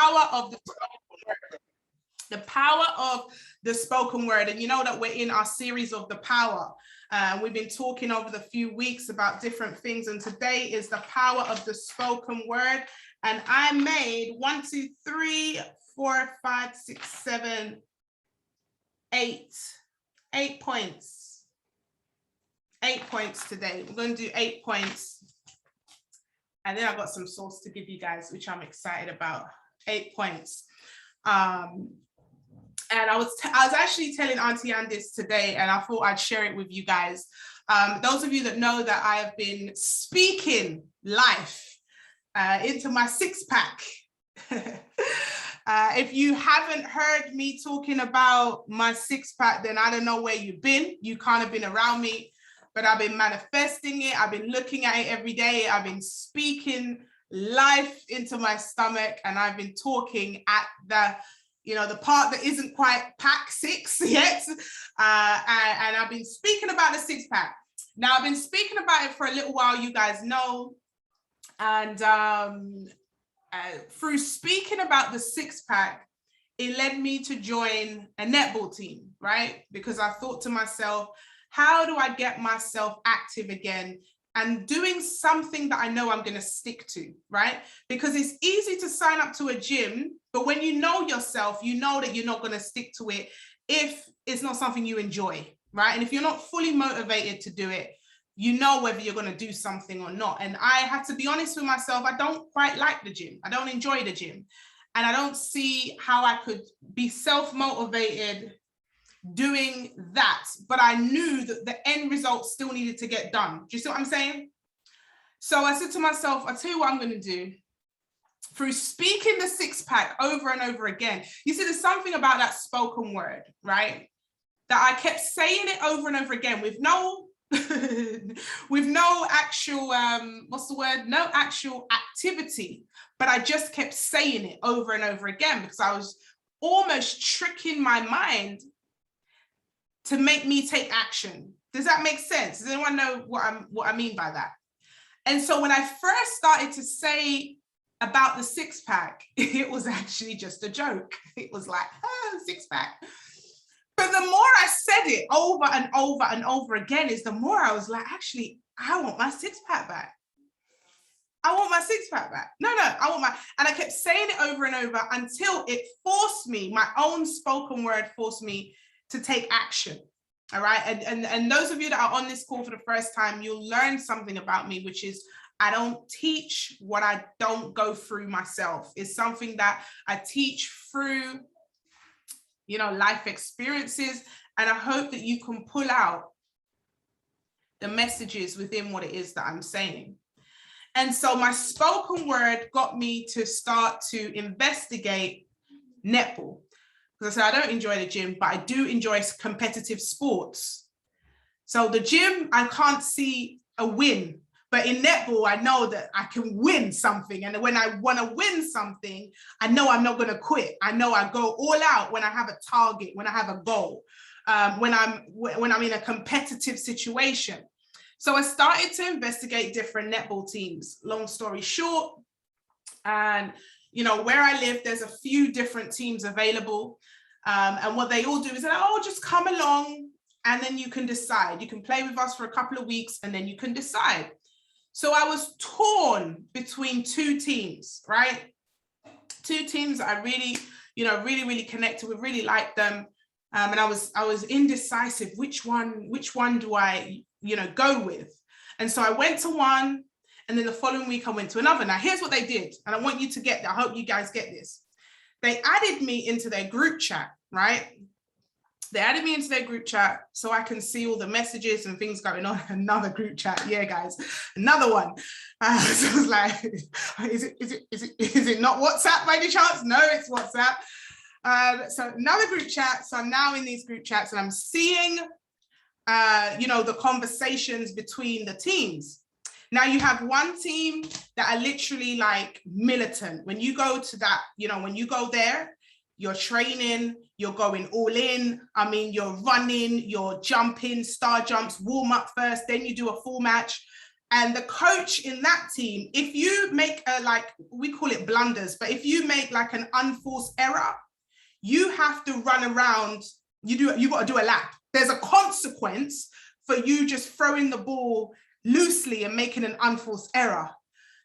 power of the power of the spoken word. And you know that we're in our series of the power. We've been talking over the few weeks about different things, and today is the power of the spoken word. And I made 1, 2, 3, 4, 5, 6, 7, 8 points. 8 points today. We're going to do 8 points. And then I've got some sauce to give you guys, which I'm excited about. 8 points. And I was actually telling Auntie Ann this today, and I thought I'd share it with you guys. Those of you that know that I have been speaking life into my six-pack. If you haven't heard me talking about my six-pack, then I don't know where you've been. You can't have been around me, but I've been manifesting it. I've been looking at it every day. I've been speaking life into my stomach, and I've been talking at the part that isn't quite pack 6 yet. And I've been speaking about the six-pack. Now, I've been speaking about it for a little while, you guys know. And through speaking about the six-pack, it led me to join a netball team, right? Because I thought to myself, how do I get myself active again and doing something that I know I'm going to stick to, right? Because it's easy to sign up to a gym, but when you know yourself, you know that you're not going to stick to it if it's not something you enjoy, right? And if you're not fully motivated to do it, you know whether you're going to do something or not. And I had to be honest with myself, I don't quite like the gym. I don't enjoy the gym. And I don't see how I could be self-motivated doing that, but I knew that the end result still needed to get done. Do you see what I'm saying? So I said to myself, I'll tell you what I'm going to do. Through speaking the six-pack over and over again, you see, there's something about that spoken word, right? That I kept saying it over and over again with no actual, no actual activity, but I just kept saying it over and over again because I was almost tricking my mind to make me take action. Does that make sense? Does anyone know what I mean by that? And so when I first started to say about the six-pack, it was actually just a joke. It was like, six-pack. But the more I said it over and over and over again, is the more I was like, actually, I want my six-pack back. I want my six-pack back. No, I want my, and I kept saying it over and over until it forced me, my own spoken word forced me to take action. All right. And those of you that are on this call for the first time, you'll learn something about me, which is I don't teach what I don't go through myself. It's something that I teach through, life experiences. And I hope that you can pull out the messages within what it is that I'm saying. And so my spoken word got me to start to investigate netball. Because I said, I don't enjoy the gym, but I do enjoy competitive sports. So the gym, I can't see a win. But in netball, I know that I can win something. And when I want to win something, I know I'm not going to quit. I know I go all out when I have a target, when I have a goal, when I'm in a competitive situation. So I started to investigate different netball teams. Long story short, and where I live, there's a few different teams available. And what they all do is, just come along and then you can decide. You can play with us for a couple of weeks and then you can decide. So I was torn between two teams, right? Two teams that I really, really connected with, really liked them. And I was indecisive. Which one do I, go with? And so I went to one, and then the following week I went to another. Now, here's what they did. And I want you to get that. I hope you guys get this. They added me into their group chat, right? They added me into their group chat so I can see all the messages and things going on. Another group chat. Yeah, guys, another one. So I was like, is it not WhatsApp by any chance? No, it's WhatsApp. So another group chat. So I'm now in these group chats and I'm seeing, the conversations between the teams. Now you have one team that are literally like militant. When you go to that, when you go there, you're training, you're going all in. I mean, you're running, you're jumping, star jumps, warm up first, then you do a full match. And the coach in that team, if you make like, we call it blunders, but if you make like an unforced error, you have to run around, you got to do a lap. There's a consequence for you just throwing the ball loosely and making an unforced error.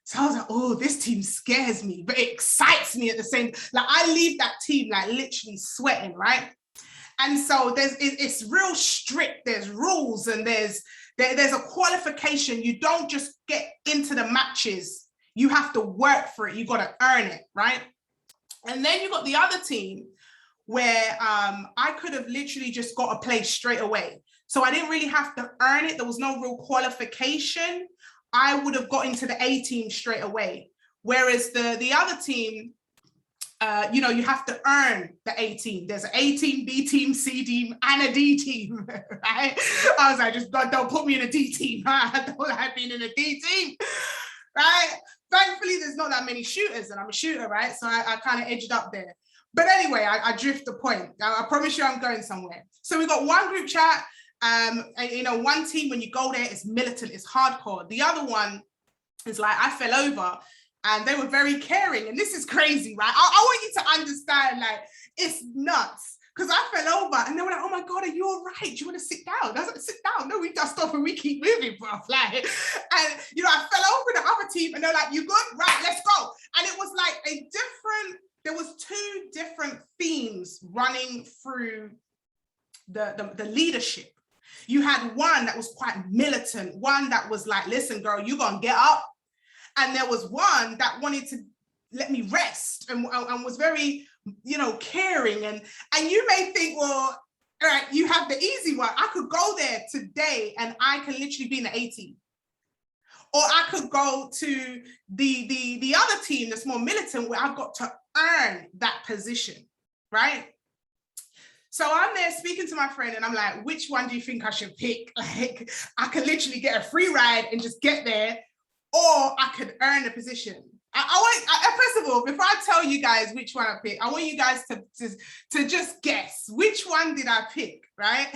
So I was like, oh, this team scares me, but it excites me at the same. Like I leave that team like literally sweating, right? And so it's real strict. There's rules and there's a qualification. You don't just get into the matches. You have to work for it. You got to earn it, right? And then you got the other team where I could have literally just got a place straight away. So I didn't really have to earn it. There was no real qualification. I would have got into the A team straight away. Whereas the other team, you know, you have to earn the A team. There's an A team, B team, C team, and a D team, right? I was like, just don't put me in a D team. I don't like being in a D team, right? Thankfully, there's not that many shooters, and I'm a shooter, right? So I kind of edged up there. But anyway, I drift the point. I promise you I'm going somewhere. So we got one group chat. And, you know, one team, when you go there, it's militant, it's hardcore. The other one is like, I fell over and they were very caring. And this is crazy, right? I want you to understand, like, it's nuts. Because I fell over and they were like, oh my God, are you all right? Do you want to sit down? I was like, sit down. No, we just stop and we keep moving, bro. Like, and, you know, I fell over the other team and they're like, you good? Right, let's go. And it was like there was two different themes running through the leadership. You had one that was quite militant, one that was like, listen, girl, you're going to get up. And there was one that wanted to let me rest and was very, you know, caring. And you may think, well, all right, you have the easy one. I could go there today and I can literally be in the A team. Or I could go to the other team that's more militant where I've got to earn that position, right? So I'm there speaking to my friend and I'm like, which one do you think I should pick? Like, I could literally get a free ride and just get there, or I could earn a position. First of all, before I tell you guys which one I pick, I want you guys to just guess, which one did I pick, right?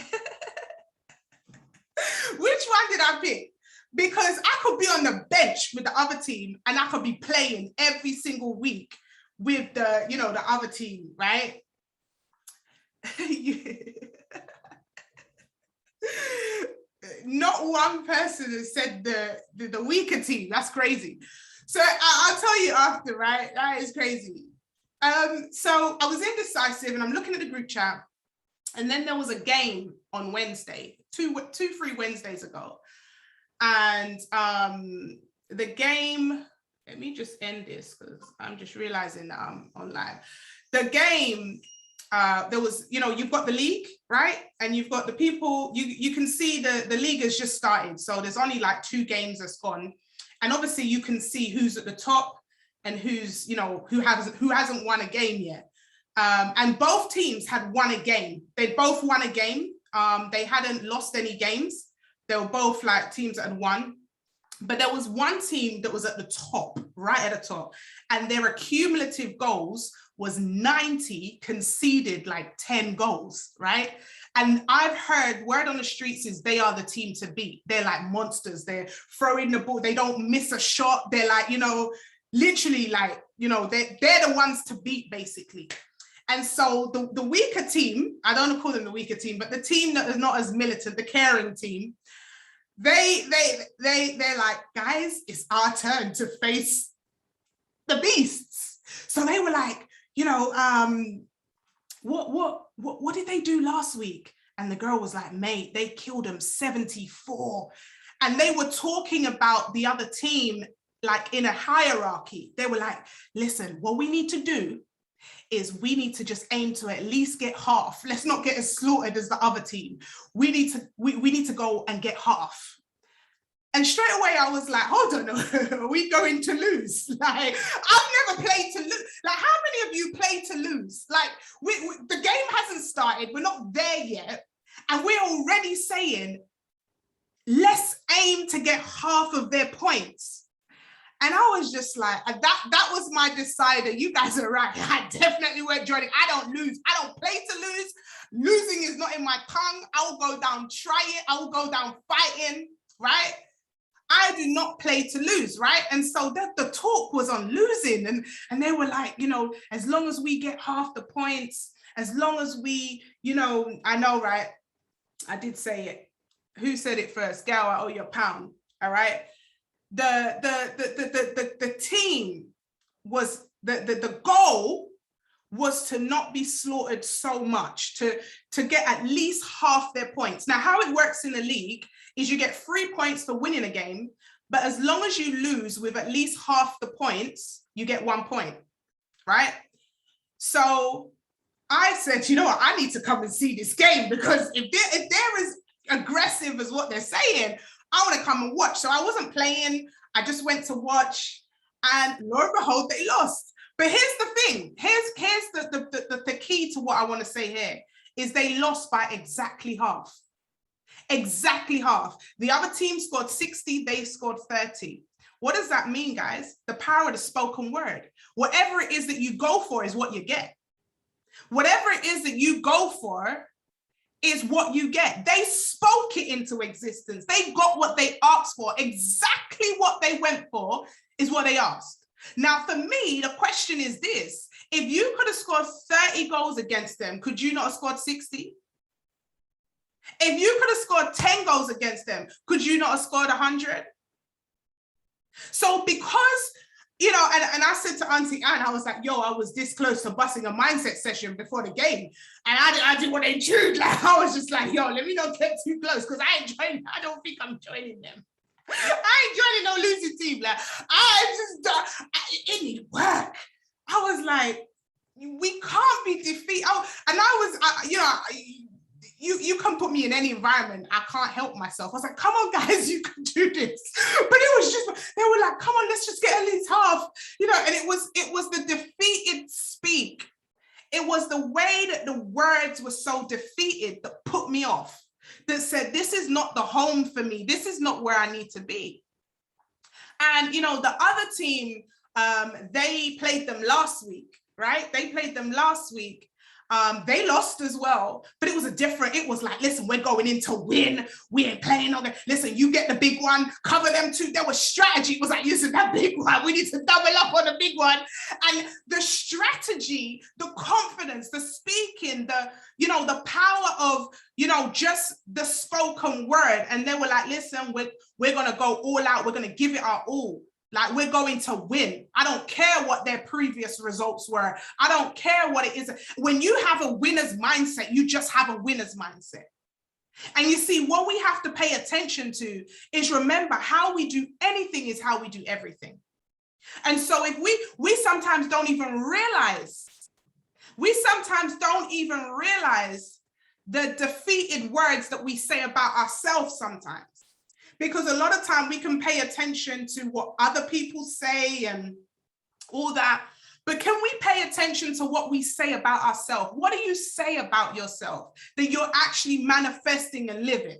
Which one did I pick? Because I could be on the bench with the other team and I could be playing every single week with the, you know, the other team, right? Not one person has said the weaker team. That's crazy. So I'll tell you after, right? That is crazy. So I was indecisive and I'm looking at the group chat, and then there was a game on Wednesday, two, 3 Wednesdays ago. And the game, let me just end this because I'm just realizing that I'm online. The game, there was, you know, you've got the league, right? And you've got the people, you can see the league has just started. So there's only like 2 games that's gone. And obviously you can see who's at the top and who's, you know, who hasn't won a game yet. And both teams had won a game. They both won a game. They hadn't lost any games. They were both like teams that had won. But there was one team that was at the top, right at the top. And their cumulative goals was 90, conceded like 10 goals, right? And I've heard word on the streets is they are the team to beat. They're like monsters. They're throwing the ball. They don't miss a shot. They're like, you know, literally like, you know, they're the ones to beat basically. And so the weaker team, I don't want to call them the weaker team, but the team that is not as militant, the caring team, they're like, guys, it's our turn to face the beasts. So they were like, you know, what did they do last week? And the girl was like, mate, they killed them 74. And they were talking about the other team like in a hierarchy. They were like, listen, what we need to do is we need to just aim to at least get half. Let's not get as slaughtered as the other team. We need to go and get half. And straight away I was like, hold on, are we going to lose? Like, I've never played to lose. Like, how many of you play to lose? Like, the game hasn't started. We're not there yet. And we're already saying, let's aim to get half of their points. And I was just like, that was my decider. You guys are right. I definitely weren't joining. I don't lose. I don't play to lose. Losing is not in my tongue. I will go down, try it. I will go down fighting, right? I do not play to lose, right? And so the talk was on losing, and they were like, you know, as long as we get half the points, as long as we, you know, I know, right? I did say it. Who said it first? Gal, I owe you £1. All right. The team was the goal was to not be slaughtered so much, to get at least half their points. Now, how it works in the league is you get 3 points for winning a game, but as long as you lose with at least half the points, you get 1 point, right? So I said, you know what, I need to come and see this game, because if they're as aggressive as what they're saying, I want to come and watch. So I wasn't playing, I just went to watch, and lo and behold, they lost. But here's the thing, here's the key to what I want to say here, is they lost by exactly half. Exactly half. The other team scored 60, they scored 30. What does that mean, guys? The power of the spoken word. Whatever it is that you go for is what you get. Whatever it is that you go for is what you get. They spoke it into existence. They got what they asked for. Exactly what they went for is what they asked. Now, for me, the question is this. If you could have scored 30 goals against them, could you not have scored 60? If you could have scored 10 goals against them, could you not have scored 100? So because, you know, and I said to Auntie Anne, I was like, yo, I was this close to busting a mindset session before the game. And I didn't want to intrude. Like, I was just like, yo, let me not get too close, because I don't think I'm joining them. I ain't joining no losing team. Like, it need work. I was like, we can't be defeated. You can put me in any environment, I can't help myself. I was like, come on, guys, you can do this. But it was just, they were like, come on, let's just get at least half. You know, and it was the defeated speak. It was the way that the words were so defeated that put me off, that said, this is not the home for me. This is not where I need to be. And, you know, the other team, they played them last week, right? They played them last week. They lost as well, but it was like, listen, we're going in to win. We ain't playing. Okay. Listen, you get the big one, cover them too. There was strategy. It was like, listen, that big one, we need to double up on the big one. And the strategy, the confidence, the speaking, the power of, just the spoken word. And they were like, listen, we're going to go all out. We're going to give it our all. Like, we're going to win. I don't care what their previous results were. I don't care what it is. When you have a winner's mindset, you just have a winner's mindset. And you see, what we have to pay attention to is, remember, how we do anything is how we do everything. And so if we sometimes don't even realize the defeated words that we say about ourselves sometimes. Because a lot of time we can pay attention to what other people say and all that, but can we pay attention to what we say about ourselves? What do you say about yourself that you're actually manifesting and living?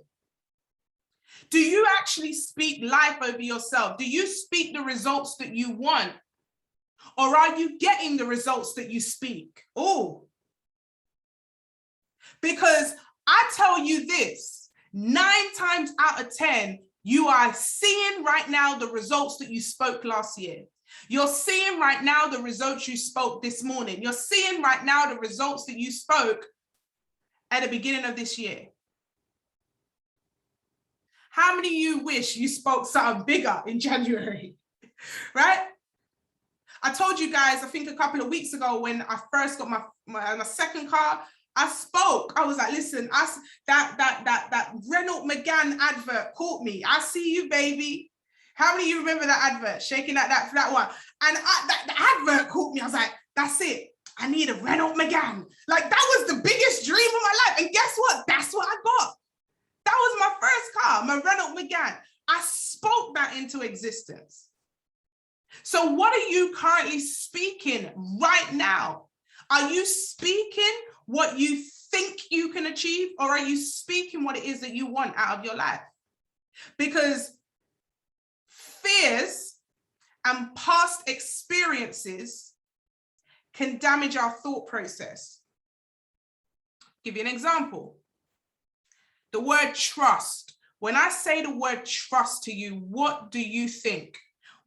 Do you actually speak life over yourself? Do you speak the results that you want? Or are you getting the results that you speak? Oh, because I tell you this, 9 times out of 10, you are seeing right now the results that you spoke last year. You're seeing right now the results you spoke this morning. You're seeing right now the results that you spoke at the beginning of this year. How many of you wish you spoke something bigger in January, right? I told you guys, I think a couple of weeks ago when I first got my second car, I spoke. I was like, listen, that Renault Megane advert caught me. I see you, baby. How many of you remember that advert? Shaking that one. And the advert caught me. I was like, that's it. I need a Renault Megane. Like, that was the biggest dream of my life. And guess what? That's what I got. That was my first car, my Renault Megane. I spoke that into existence. So what are you currently speaking right now? Are you speaking what you think you can achieve, or are you speaking what it is that you want out of your life? Because fears and past experiences can damage our thought process. Give you an example. The word trust. When I say the word trust to you, what do you think?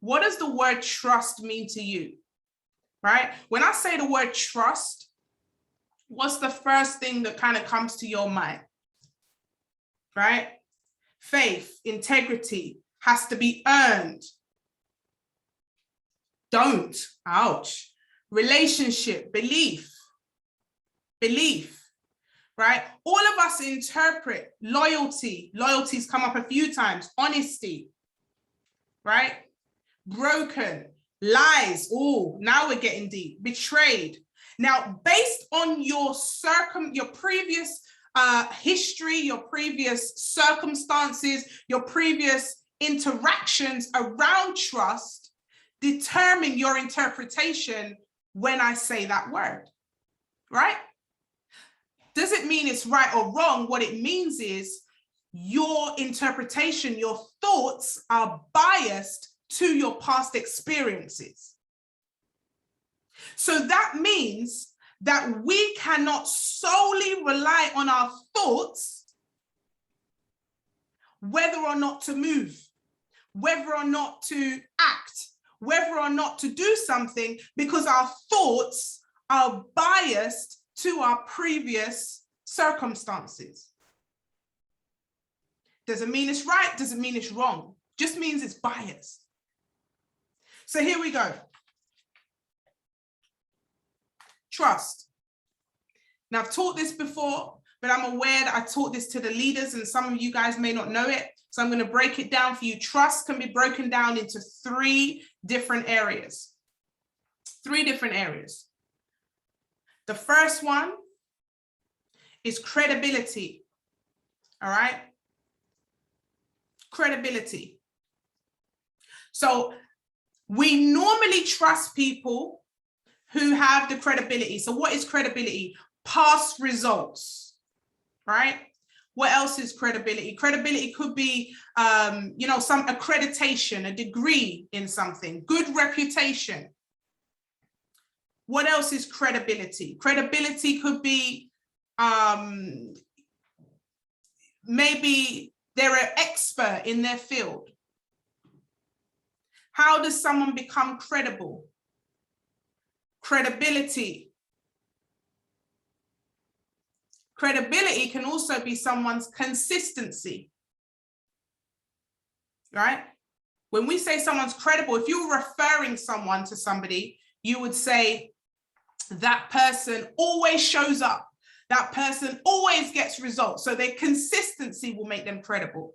What does the word trust mean to you? Right? When I say the word trust, what's the first thing that kind of comes to your mind? Right? Faith, integrity has to be earned. Don't. Ouch. Relationship, belief. Right? All of us interpret loyalty. Loyalty's come up a few times. Honesty. Right? Broken. Lies. Oh, now we're getting deep. Betrayed. Now, based on your previous history, your previous circumstances, your previous interactions around trust, determine your interpretation when I say that word, right? Doesn't mean it's right or wrong. What it means is your interpretation, your thoughts are biased to your past experiences. So that means that we cannot solely rely on our thoughts whether or not to move, whether or not to act, whether or not to do something, because our thoughts are biased to our previous circumstances. Doesn't mean it's right, doesn't mean it's wrong, just means it's biased. So here we go. Trust. Now, I've taught this before, but I'm aware that I taught this to the leaders and some of you guys may not know it. So I'm going to break it down for you. Trust can be broken down into three different areas. The first one is credibility. All right? Credibility. So we normally trust people who have the credibility. So what is credibility? Past results, right? What else is credibility? Credibility could be, some accreditation, a degree in something, good reputation. What else is credibility? Credibility could be, maybe they're an expert in their field. How does someone become credible? Credibility. Credibility can also be someone's consistency, right? When we say someone's credible, if you're referring someone to somebody, you would say that person always shows up. That person always gets results. So their consistency will make them credible.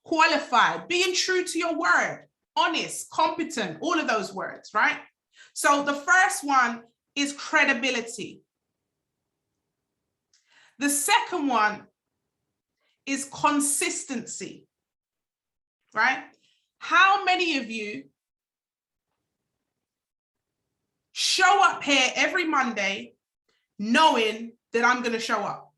Qualified, being true to your word, honest, competent, all of those words, right? So the first one is credibility. The second one is consistency, right? How many of you show up here every Monday knowing that I'm going to show up?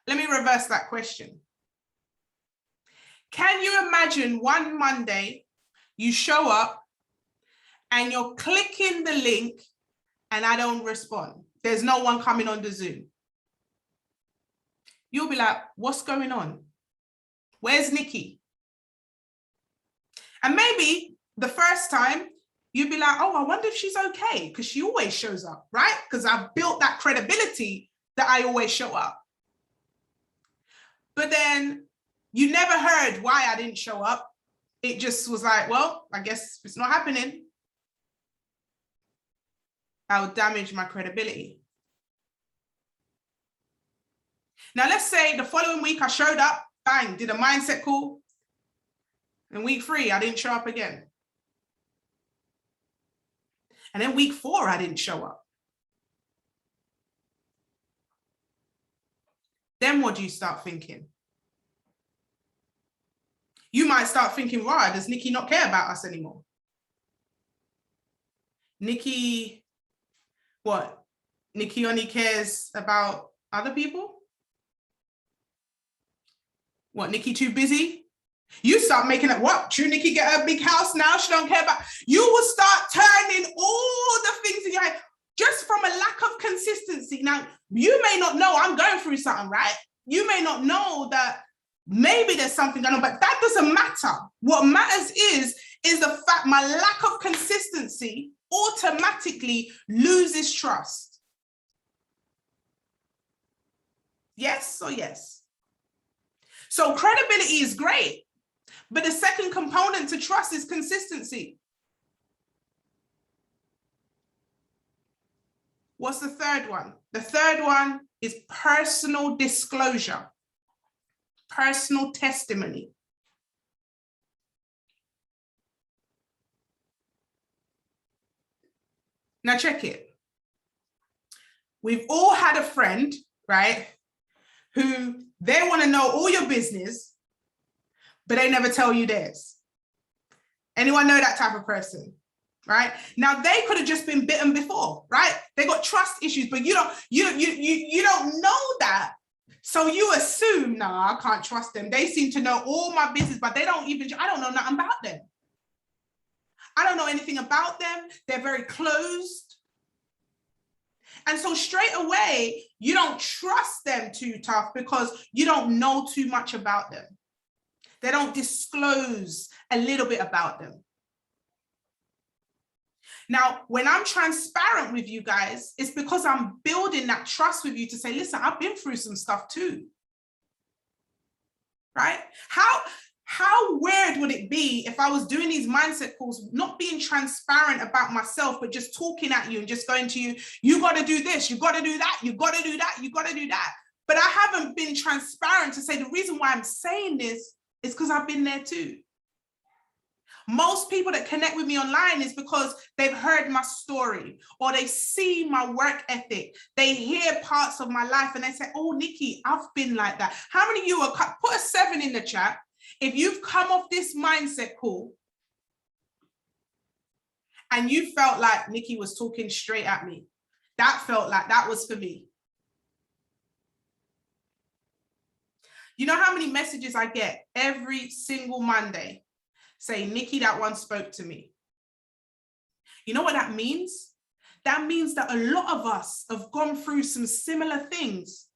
Let me reverse that question. Can you imagine one Monday you show up and you're clicking the link and I don't respond? There's no one coming on the Zoom. You'll be like, what's going on? Where's Nikki? And maybe the first time you'd be like, oh, I wonder if she's okay, because she always shows up, right? Because I've built that credibility that I always show up. But then you never heard why I didn't show up. It just was like, well, I guess it's not happening. I would damage my credibility. Now, let's say the following week I showed up, bang, did a mindset call. And week 3, I didn't show up again. And then week 4, I didn't show up. Then what do you start thinking? You might start thinking, why does Nikki not care about us anymore? Nikki, what? Nikki only cares about other people? What, Nikki too busy? You start making it, what? Should Nikki get a big house now? She don't care about, you will start turning all the things in your head just from a lack of consistency. Now, you may not know I'm going through something, right? You may not know that maybe there's something going on, but that doesn't matter. What matters is the fact my lack of consistency automatically loses trust. Yes or yes? So credibility is great, but the second component to trust is consistency. What's the third one? The third one is personal disclosure, personal testimony. Now check it. We've all had a friend, right, who they want to know all your business, but they never tell you theirs. Anyone know that type of person? Right? Now they could have just been bitten before, right? They got trust issues, but you don't know that. So you assume, no, I can't trust them. They seem to know all my business, but I don't know nothing about them. I don't know anything about them. They're very closed. And so straight away, you don't trust them too tough because you don't know too much about them. They don't disclose a little bit about them. Now, when I'm transparent with you guys, it's because I'm building that trust with you to say, listen, I've been through some stuff too. Right? How weird would it be if I was doing these mindset calls, not being transparent about myself, but just talking at you and just going to you, you got to do this, you got to do that, you got to do that, you got to do that. But I haven't been transparent to say the reason why I'm saying this is because I've been there too. Most people that connect with me online is because they've heard my story or they see my work ethic. They hear parts of my life and they say, oh, Nikki, I've been like that. How many of you are, put a 7 in the chat if you've come off this mindset call and you felt like Nikki was talking straight at me. That felt like that was for me. You know how many messages I get every single Monday saying, Nikki, that one spoke to me. You know what that means? That means that a lot of us have gone through some similar things,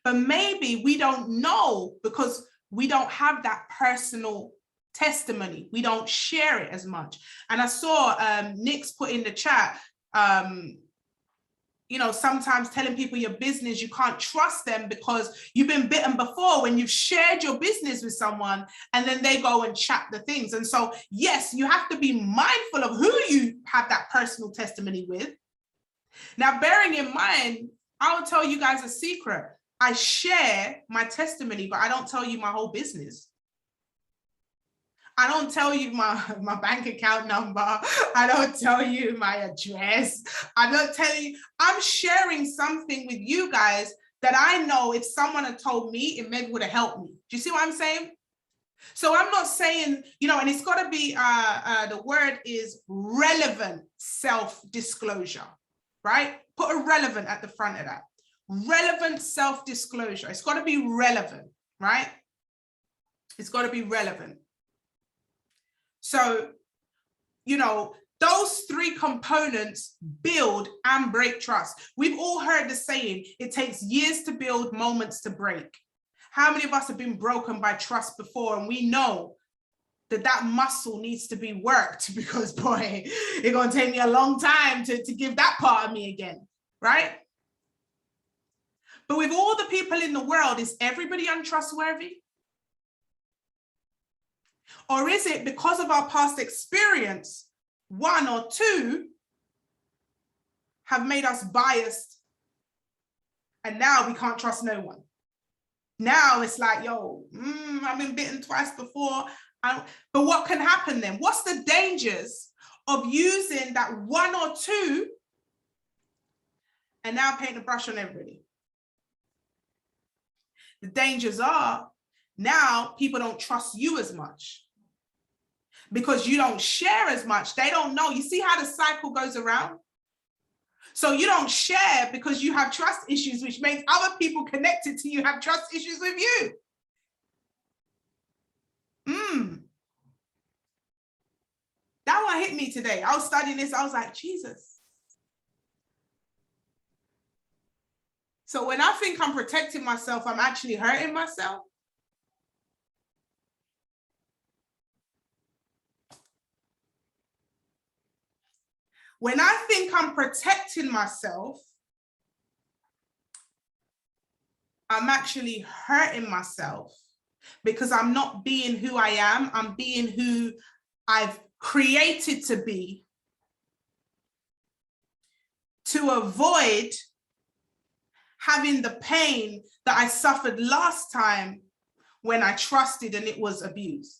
but maybe we don't know because we don't have that personal testimony. We don't share it as much. And I saw Nick's put in the chat, you know, sometimes telling people your business, you can't trust them because you've been bitten before when you've shared your business with someone and then they go and chat the things. And so, yes, you have to be mindful of who you have that personal testimony with. Now, bearing in mind, I will tell you guys a secret. I share my testimony, but I don't tell you my whole business. I don't tell you my bank account number. I don't tell you my address. I don't tell you. I'm sharing something with you guys that I know if someone had told me, it maybe would have helped me. Do you see what I'm saying? So I'm not saying, you know, and it's got to be, the word is relevant self-disclosure, right? Put a relevant at the front of that. Relevant self-disclosure. It's got to be relevant, right? It's got to be relevant. So, you know, those 3 components build and break trust. We've all heard the saying, it takes years to build, moments to break. How many of us have been broken by trust before? And we know that that muscle needs to be worked because, boy, it's going to take me a long time to give that part of me again, right? But with all the people in the world, is everybody untrustworthy? Or is it because of our past experience, 1 or 2 have made us biased and now we can't trust no one? Now it's like, yo, I've been bitten twice before. But what can happen then? What's the dangers of using that 1 or 2 and now paint a brush on everybody? The dangers are now people don't trust you as much because you don't share as much. They don't know. You see how the cycle goes around? So you don't share because you have trust issues, which makes other people connected to you have trust issues with you. That one hit me today. I was studying this. I was like, Jesus. So when I think I'm protecting myself, I'm actually hurting myself. When I think I'm protecting myself, I'm actually hurting myself because I'm not being who I am. I'm being who I've created to be to avoid having the pain that I suffered last time when I trusted and it was abused.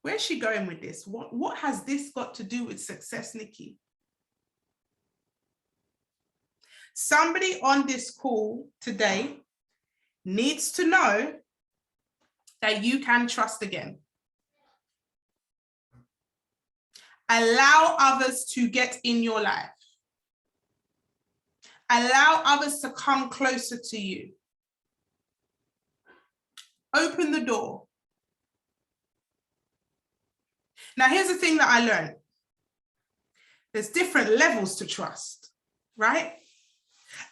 Where's she going with this? What has this got to do with success, Nikki? Somebody on this call today needs to know that you can trust again. Allow others to get in your life. Allow others to come closer to you. Open the door. Now, here's the thing that I learned. There's different levels to trust, right?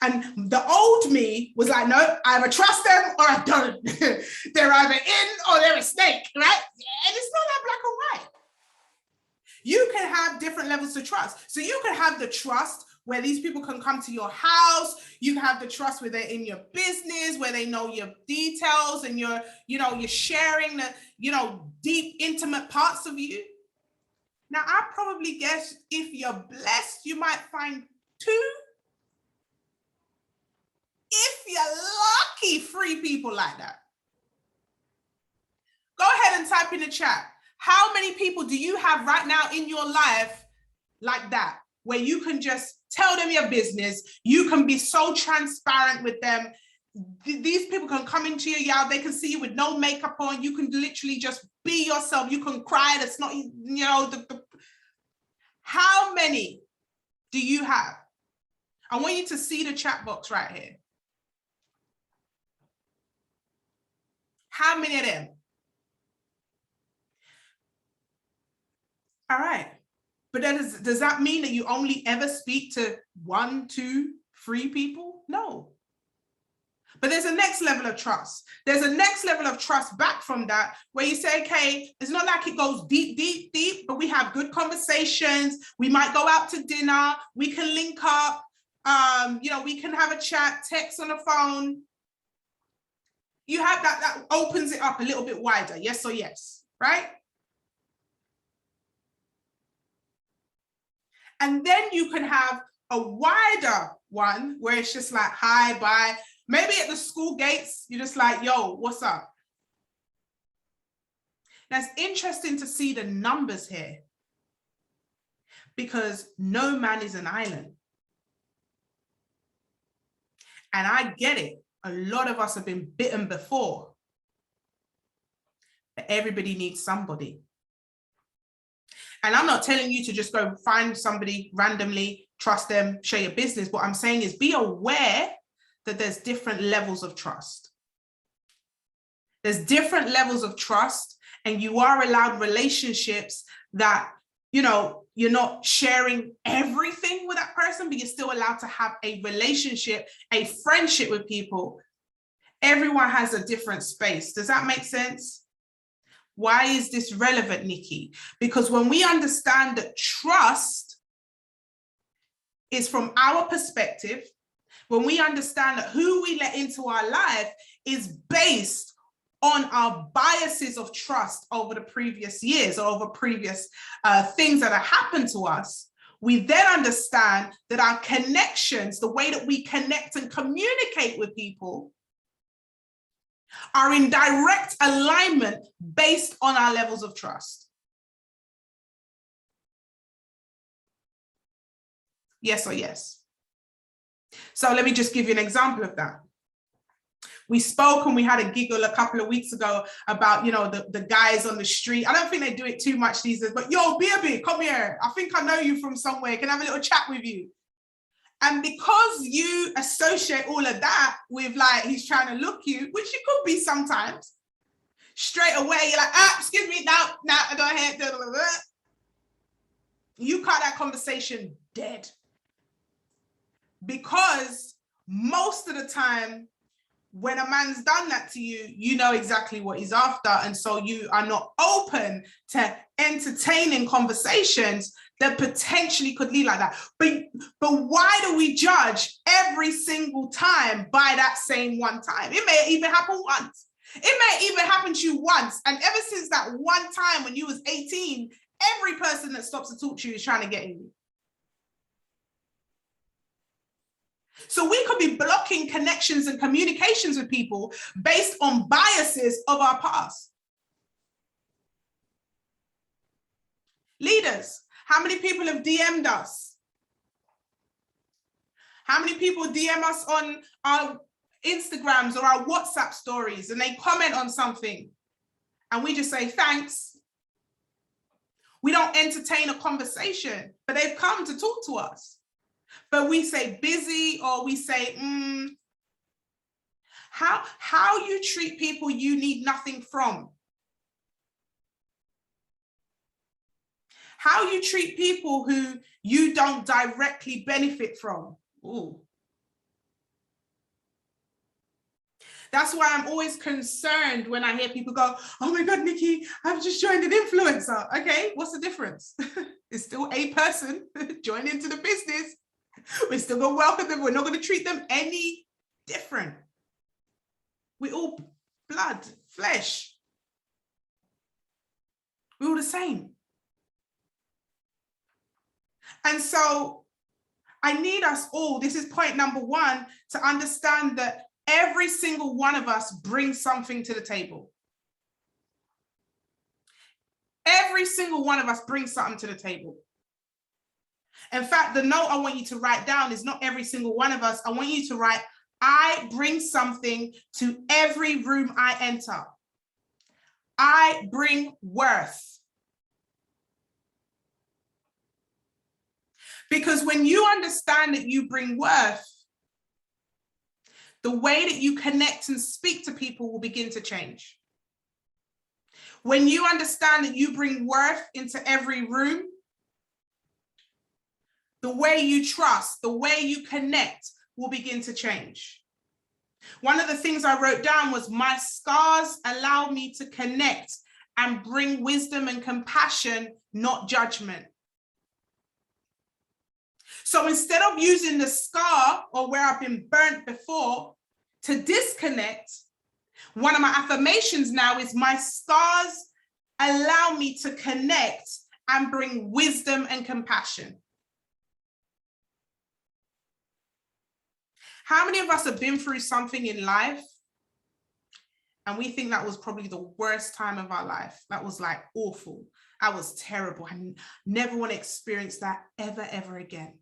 And the old me was like, no, I either trust them or I don't. They're either in or they're a snake, right? And it's not that black or white. You can have different levels to trust. So you can have the trust where these people can come to your house. You can have the trust where they're in your business, where they know your details and you're sharing the, deep, intimate parts of you. Now, I probably guess if you're blessed, you might find 2. If you're lucky, 3 people like that. Go ahead and type in the chat. How many people do you have right now in your life like that, where you can just tell them your business? You can be so transparent with them. These people can come into your yard. They can see you with no makeup on. You can literally just be yourself. You can cry. That's not, How many do you have? I want you to see the chat box right here. How many of them? All right. But does that mean that you only ever speak to 1, 2, 3 people? No. But there's a next level of trust. There's a next level of trust back from that where you say, okay, it's not like it goes deep, deep, deep, but we have good conversations. We might go out to dinner. We can link up. We can have a chat, text on the phone. You have that opens it up a little bit wider. Yes or yes, right? And then you can have a wider one where it's just like, hi, bye. Maybe at the school gates, you're just like, yo, what's up? Now, it's interesting to see the numbers here because no man is an island. And I get it. A lot of us have been bitten before. But everybody needs somebody. And I'm not telling you to just go find somebody randomly, trust them, share your business. What I'm saying is be aware that there's different levels of trust. There's different levels of trust, and you are allowed relationships that, you're not sharing everything with that person, but you're still allowed to have a relationship, a friendship with people. Everyone has a different space. Does that make sense? Why is this relevant, Nikki? Because when we understand that trust is from our perspective, when we understand that who we let into our life is based on our biases of trust over the previous years or over previous things that have happened to us, we then understand that our connections, the way that we connect and communicate with people, are in direct alignment based on our levels of trust. Yes or yes? So let me just give you an example of that. We spoke and we had a giggle a couple of weeks ago about, the guys on the street. I don't think they do it too much these days, but yo, baby, come here. I think I know you from somewhere. Can I have a little chat with you? And because you associate all of that with like, he's trying to look you, which you could be sometimes, straight away, you're like, excuse me, now, go ahead. You cut that conversation dead. because most of the time, when a man's done that to you, you know exactly what he's after. And so you are not open to entertaining conversations that potentially could lead like that. But why do we judge every single time by that same one time? It may even happen once. It may even happen to you once. And ever since that one time when you was 18, every person that stops to talk to you is trying to get in you. So we could be blocking connections and communications with people based on biases of our past. Leaders, how many people have DM'd us? How many people DM us on our Instagrams or our WhatsApp stories and they comment on something and we just say thanks? We don't entertain a conversation, but they've come to talk to us. But we say busy, or we say, how you treat people you need nothing from. How you treat people who you don't directly benefit from. Ooh. That's why I'm always concerned when I hear people go, oh my God, Nikki, I've just joined an influencer. Okay, what's the difference? It's still a person joining into the business. We're still going to welcome them. We're not going to treat them any different. We all blood, flesh. We're all the same. And so I need us all, this is point number one, to understand that every single one of us brings something to the table. Every single one of us brings something to the table. In fact, the note I want you to write down is not every single one of us. I want you to write, I bring something to every room I enter. I bring worth. Because when you understand that you bring worth, the way that you connect and speak to people will begin to change. When you understand that you bring worth into every room, the way you trust, the way you connect will begin to change. One of the things I wrote down was, my scars allow me to connect and bring wisdom and compassion, not judgment. So instead of using the scar or where I've been burnt before to disconnect, one of my affirmations now is, my scars allow me to connect and bring wisdom and compassion. How many of us have been through something in life and we think that was probably the worst time of our life? That was like awful. That was terrible. I never want to experience that ever again.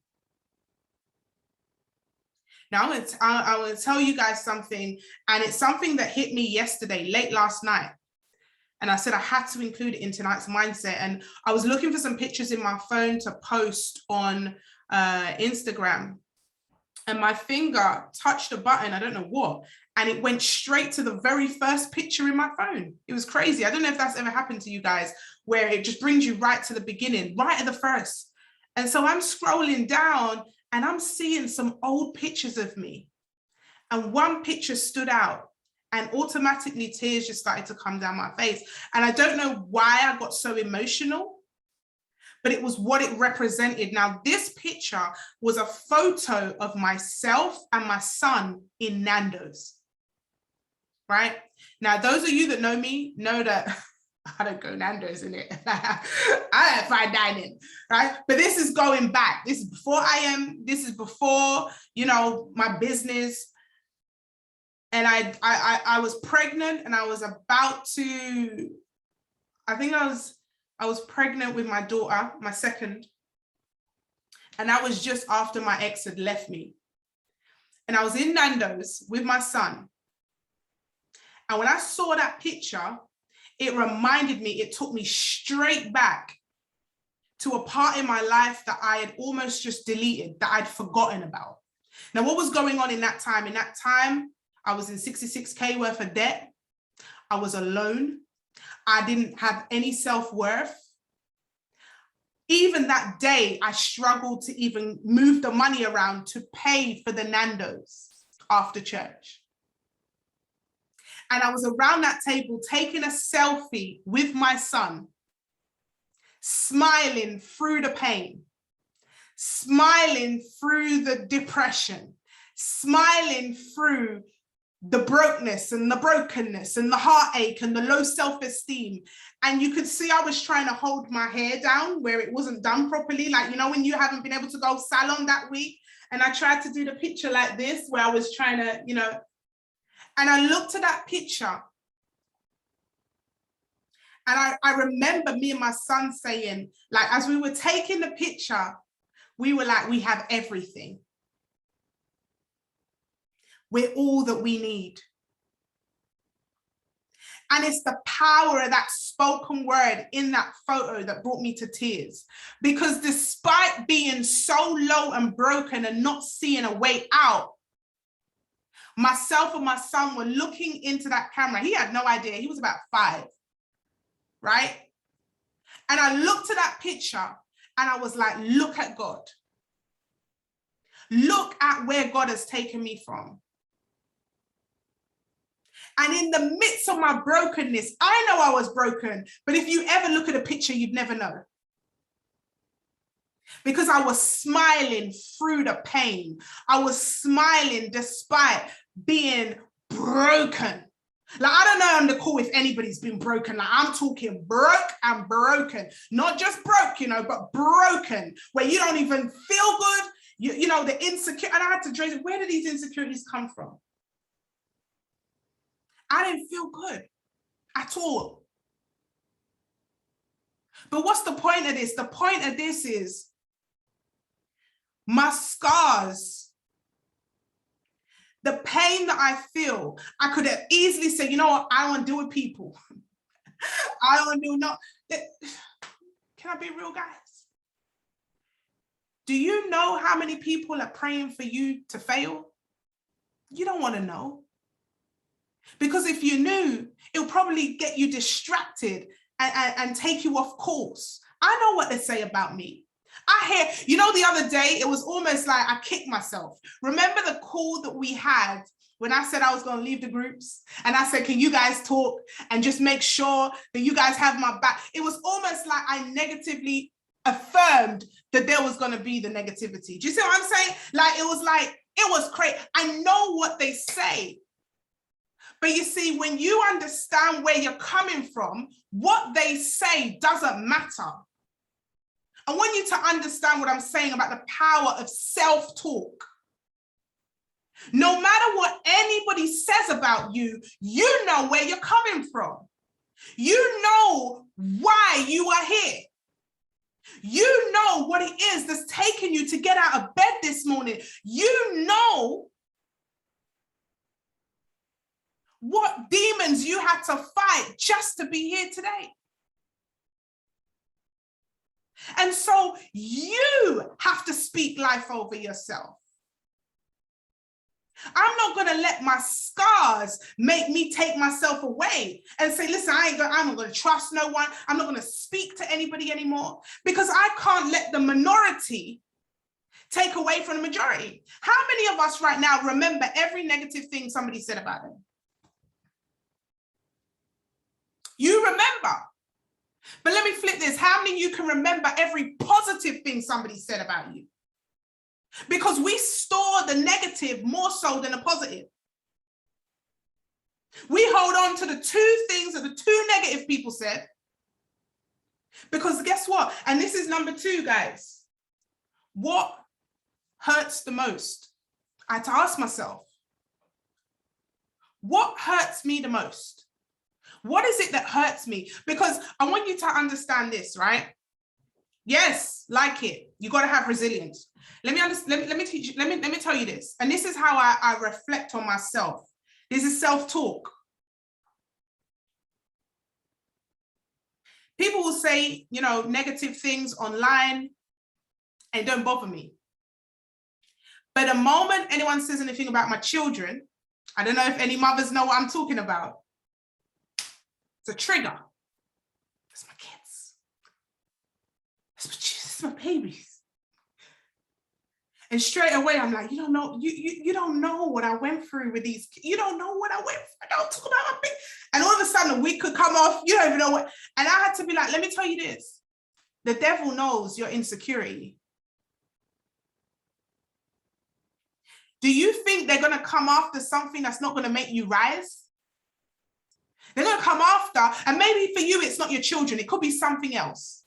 Now I want to tell you guys something, and it's something that hit me yesterday, late last night. And I said I had to include it in tonight's mindset. And I was looking for some pictures in my phone to post on Instagram. And my finger touched a button, I don't know what, and it went straight to the very first picture in my phone. It was crazy. I don't know if that's ever happened to you guys, where it just brings you right to the beginning, right at the first. And so I'm scrolling down and I'm seeing some old pictures of me. And one picture stood out and automatically tears just started to come down my face. And I don't know why I got so emotional, but it was what it represented. Now, this picture was a photo of myself and my son in Nando's, right? Now, those of you that know me know that I don't go Nando's in it. I don't fine dining, right? But this is going back. This is before this is before, you know, my business. And I was pregnant and I was about to, I think I was pregnant with my daughter, my second, and that was just after my ex had left me. And I was in Nando's with my son. And when I saw that picture, it reminded me, it took me straight back to a part in my life that I had almost just deleted, that I'd forgotten about. Now, what was going on in that time? In that time, I was in 66K worth of debt. I was alone. I didn't have any self-worth. Even that day, I struggled to even move the money around to pay for the Nando's after church. And I was around that table taking a selfie with my son, smiling through the pain, smiling through the depression, smiling through the brokenness and the brokenness and the heartache and the low self-esteem. And you could see I was trying to hold my hair down where it wasn't done properly. Like, you know, when you haven't been able to go salon that week, and I tried to do the picture like this, where I was trying to, you know, and I looked at that picture. And I remember me and my son saying, like, as we were taking the picture, we were like, we have everything. We're all that we need. And it's the power of that spoken word in that photo that brought me to tears. Because despite being so low and broken and not seeing a way out, myself and my son were looking into that camera. He had no idea. He was about 5, right? And I looked at that picture and I was like, look at God. Look at where God has taken me from. And in the midst of my brokenness, I know I was broken, but if you ever look at a picture, you'd never know. Because I was smiling through the pain. I was smiling despite being broken. Like, I don't know on the call if anybody's been broken. Like, I'm talking broke and broken. Not just broke, you know, but broken, where you don't even feel good. You know, the insecurity. And I had to trace, where do these insecurities come from? I didn't feel good at all. But what's the point of this? The point of this is my scars, the pain that I feel. I could have easily said, you know what, I don't want to deal with people. I don't want to do no. Can I be real, guys? Do you know how many people are praying for you to fail? You don't want to know. Because if you knew, it'll probably get you distracted and take you off course. I know what they say about me. I hear, you know, the other day, it was almost like I kicked myself. Remember the call that we had when I said I was going to leave the groups? And I said, can you guys talk and just make sure that you guys have my back? It was almost like I negatively affirmed that there was going to be the negativity. Do you see what I'm saying? Like, it was crazy. I know what they say. But you see, when you understand where you're coming from, what they say doesn't matter. I want you to understand what I'm saying about the power of self-talk. No matter what anybody says about you, you know where you're coming from. You know why you are here. You know what it is that's taking you to get out of bed this morning. You know what demons you had to fight just to be here today. And so you have to speak life over yourself. I'm not going to let my scars make me take myself away and say, listen, I'm not going to trust no one. I'm not going to speak to anybody anymore, because I can't let the minority take away from the majority. How many of us right now remember every negative thing somebody said about them? You remember. But let me flip this. How many of you can remember every positive thing somebody said about you? Because we store the negative more so than the positive. We hold on to the 2 things that the 2 negative people said. Because guess what? And this is number 2, guys. What hurts the most? I had to ask myself, what hurts me the most? What is it that hurts me? Because I want you to understand this, right? Yes, like it. You got to have resilience. Let me teach you, let me tell you this. And this is how I reflect on myself. This is self-talk. People will say, you know, negative things online and don't bother me. But the moment anyone says anything about my children, I don't know if any mothers know what I'm talking about. It's a trigger. That's my kids. That's what she my babies. And straight away, I'm like, you don't know, you don't know what I went through with these. You don't know what I went through. Don't talk about my baby. And all of a sudden, a wig could come off. You don't even know what. And I had to be like, let me tell you this. The devil knows your insecurity. Do you think they're going to come after something that's not going to make you rise? They're going to come after, and maybe for you, it's not your children. It could be something else.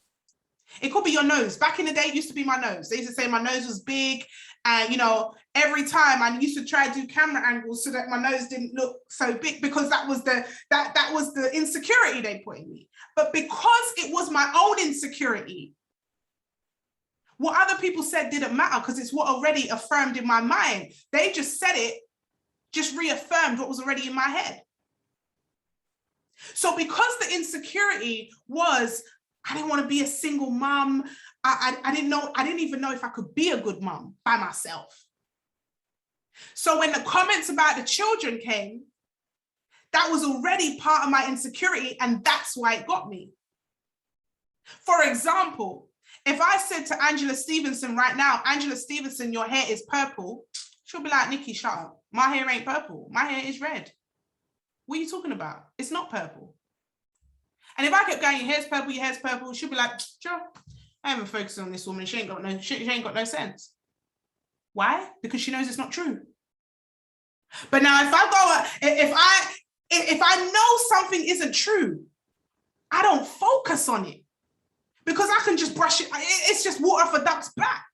It could be your nose. Back in the day, it used to be my nose. They used to say my nose was big. And, you know, every time I used to try to do camera angles so that my nose didn't look so big, because that was the insecurity they put in me. But because it was my own insecurity, what other people said didn't matter, because it's what already affirmed in my mind. They just said it, just reaffirmed what was already in my head. So because the insecurity was, I didn't want to be a single mom. I didn't even know if I could be a good mom by myself. So when the comments about the children came, that was already part of my insecurity, and that's why it got me. For example, if I said to Angela Stevenson right now, Angela Stevenson, your hair is purple, she'll be like, Nikki, shut up. My hair ain't purple. My hair is red. What are you talking about? It's not purple. And if I kept going, your hair's purple, she'll be like, sure, I haven't focused on this woman. She ain't got no sense. Why? Because she knows it's not true. But now if I know something isn't true, I don't focus on it, because I can just brush it. It's just water off a duck's back.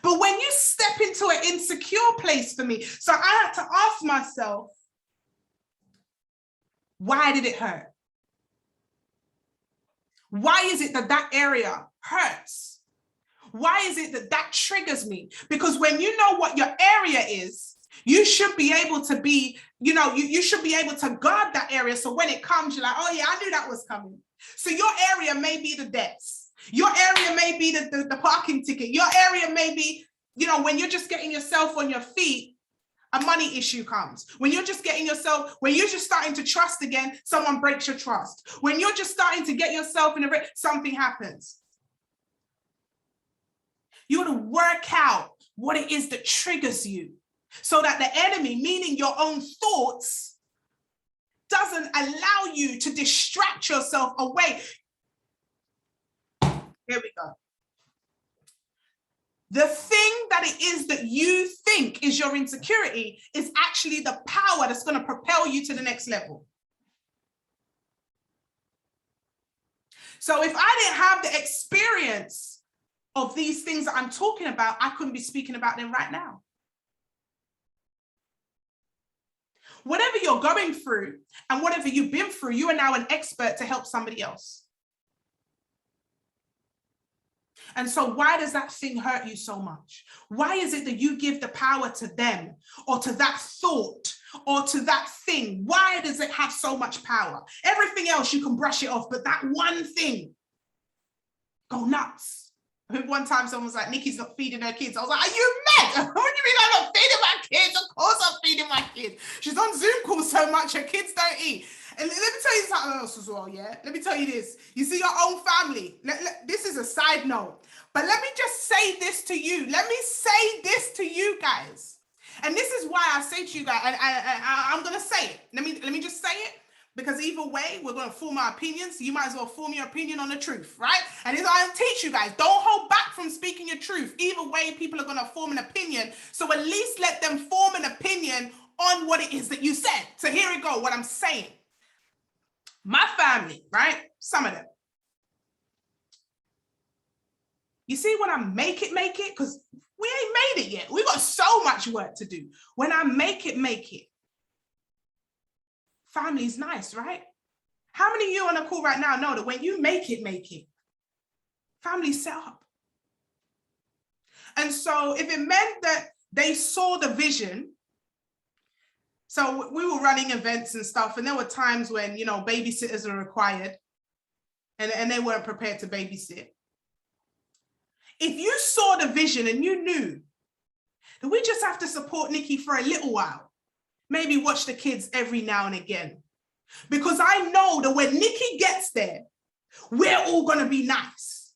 But when you step into an insecure place for me, so I had to ask myself, why did it hurt? Why is it that area hurts? Why is it that triggers me? Because when you know what your area is, you should be able to be, you should be able to guard that area. So when it comes, you're like, oh yeah, I knew that was coming. So your area may be the debts. Your area may be the parking ticket. Your area may be, when you're just getting yourself on your feet, a money issue comes. When you're just starting to trust again, someone breaks your trust. When you're just starting to get yourself in something happens. You want to work out what it is that triggers you, so that the enemy, meaning your own thoughts, doesn't allow you to distract yourself away. Here we go. The thing that it is that you think is your insecurity is actually the power that's going to propel you to the next level. So if I didn't have the experience of these things that I'm talking about, I couldn't be speaking about them right now. Whatever you're going through and whatever you've been through, you are now an expert to help somebody else. And so why does that thing hurt you so much? Why is it that you give the power to them, or to that thought, or to that thing? Why does it have so much power? Everything else you can brush it off, but that one thing, go nuts. I think one time someone was like, Nikki's not feeding her kids. I was like, are you mad? What do you mean I'm not feeding my kids? Of course I'm feeding my kids. She's on Zoom calls so much, her kids don't eat. And let me tell you something else as well, yeah? Let me tell you this. You see your own family. This is a side note. But let me just say this to you. Let me say this to you guys. And this is why I say to you guys, and I'm going to say it. Let me just say it. Because either way, we're going to form our opinions. So you might as well form your opinion on the truth, right? And as I teach you guys, don't hold back from speaking your truth. Either way, people are going to form an opinion. So at least let them form an opinion on what it is that you said. So here we go, what I'm saying. My family, right? Some of them. You see, when I make it, because we ain't made it yet. We got so much work to do. When I make it. Family's nice, right? How many of you on a call right now know that when you make it, family's set up? And so if it meant that they saw the vision, so we were running events and stuff, and there were times when, babysitters are required and they weren't prepared to babysit. If you saw the vision and you knew that we just have to support Nikki for a little while, maybe watch the kids every now and again, because I know that when Nikki gets there, we're all going to be nice.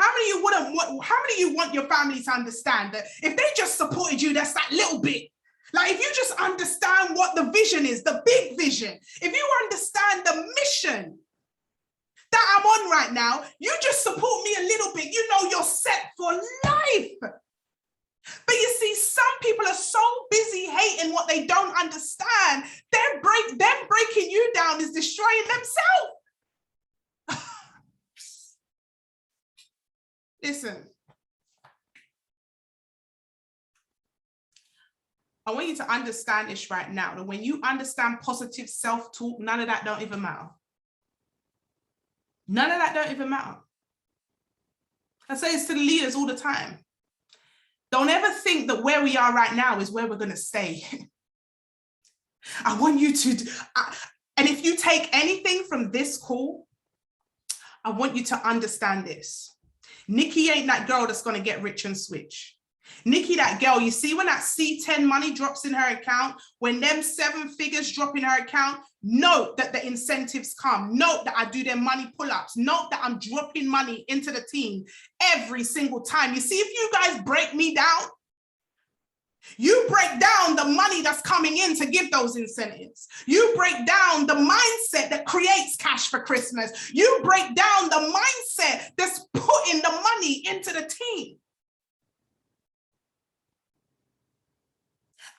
How many of you how many of you want your family to understand that if they just supported you, that's that little bit? Like, if you just understand what the vision is, the big vision, if you understand the mission that I'm on right now, you just support me a little bit, you know you're set for life. But you see, some people are so busy hating what they don't understand, them breaking you down is destroying themselves. Listen, I want you to understand this right now, that when you understand positive self-talk, none of that don't even matter. None of that don't even matter. I say this to the leaders all the time. Don't ever think that where we are right now is where we're going to stay. I want you to, and if you take anything from this call, I want you to understand this. Nikki ain't that girl that's going to get rich and switch. Nikki, that girl, you see when that C10 money drops in her account, when them 7 figures drop in her account, note that the incentives come. Note that I do their money pull-ups. Note that I'm dropping money into the team every single time. You see, if you guys break me down, you break down the money that's coming in to give those incentives. You break down the mindset that creates cash for Christmas. You break down the mindset that's putting the money into the team.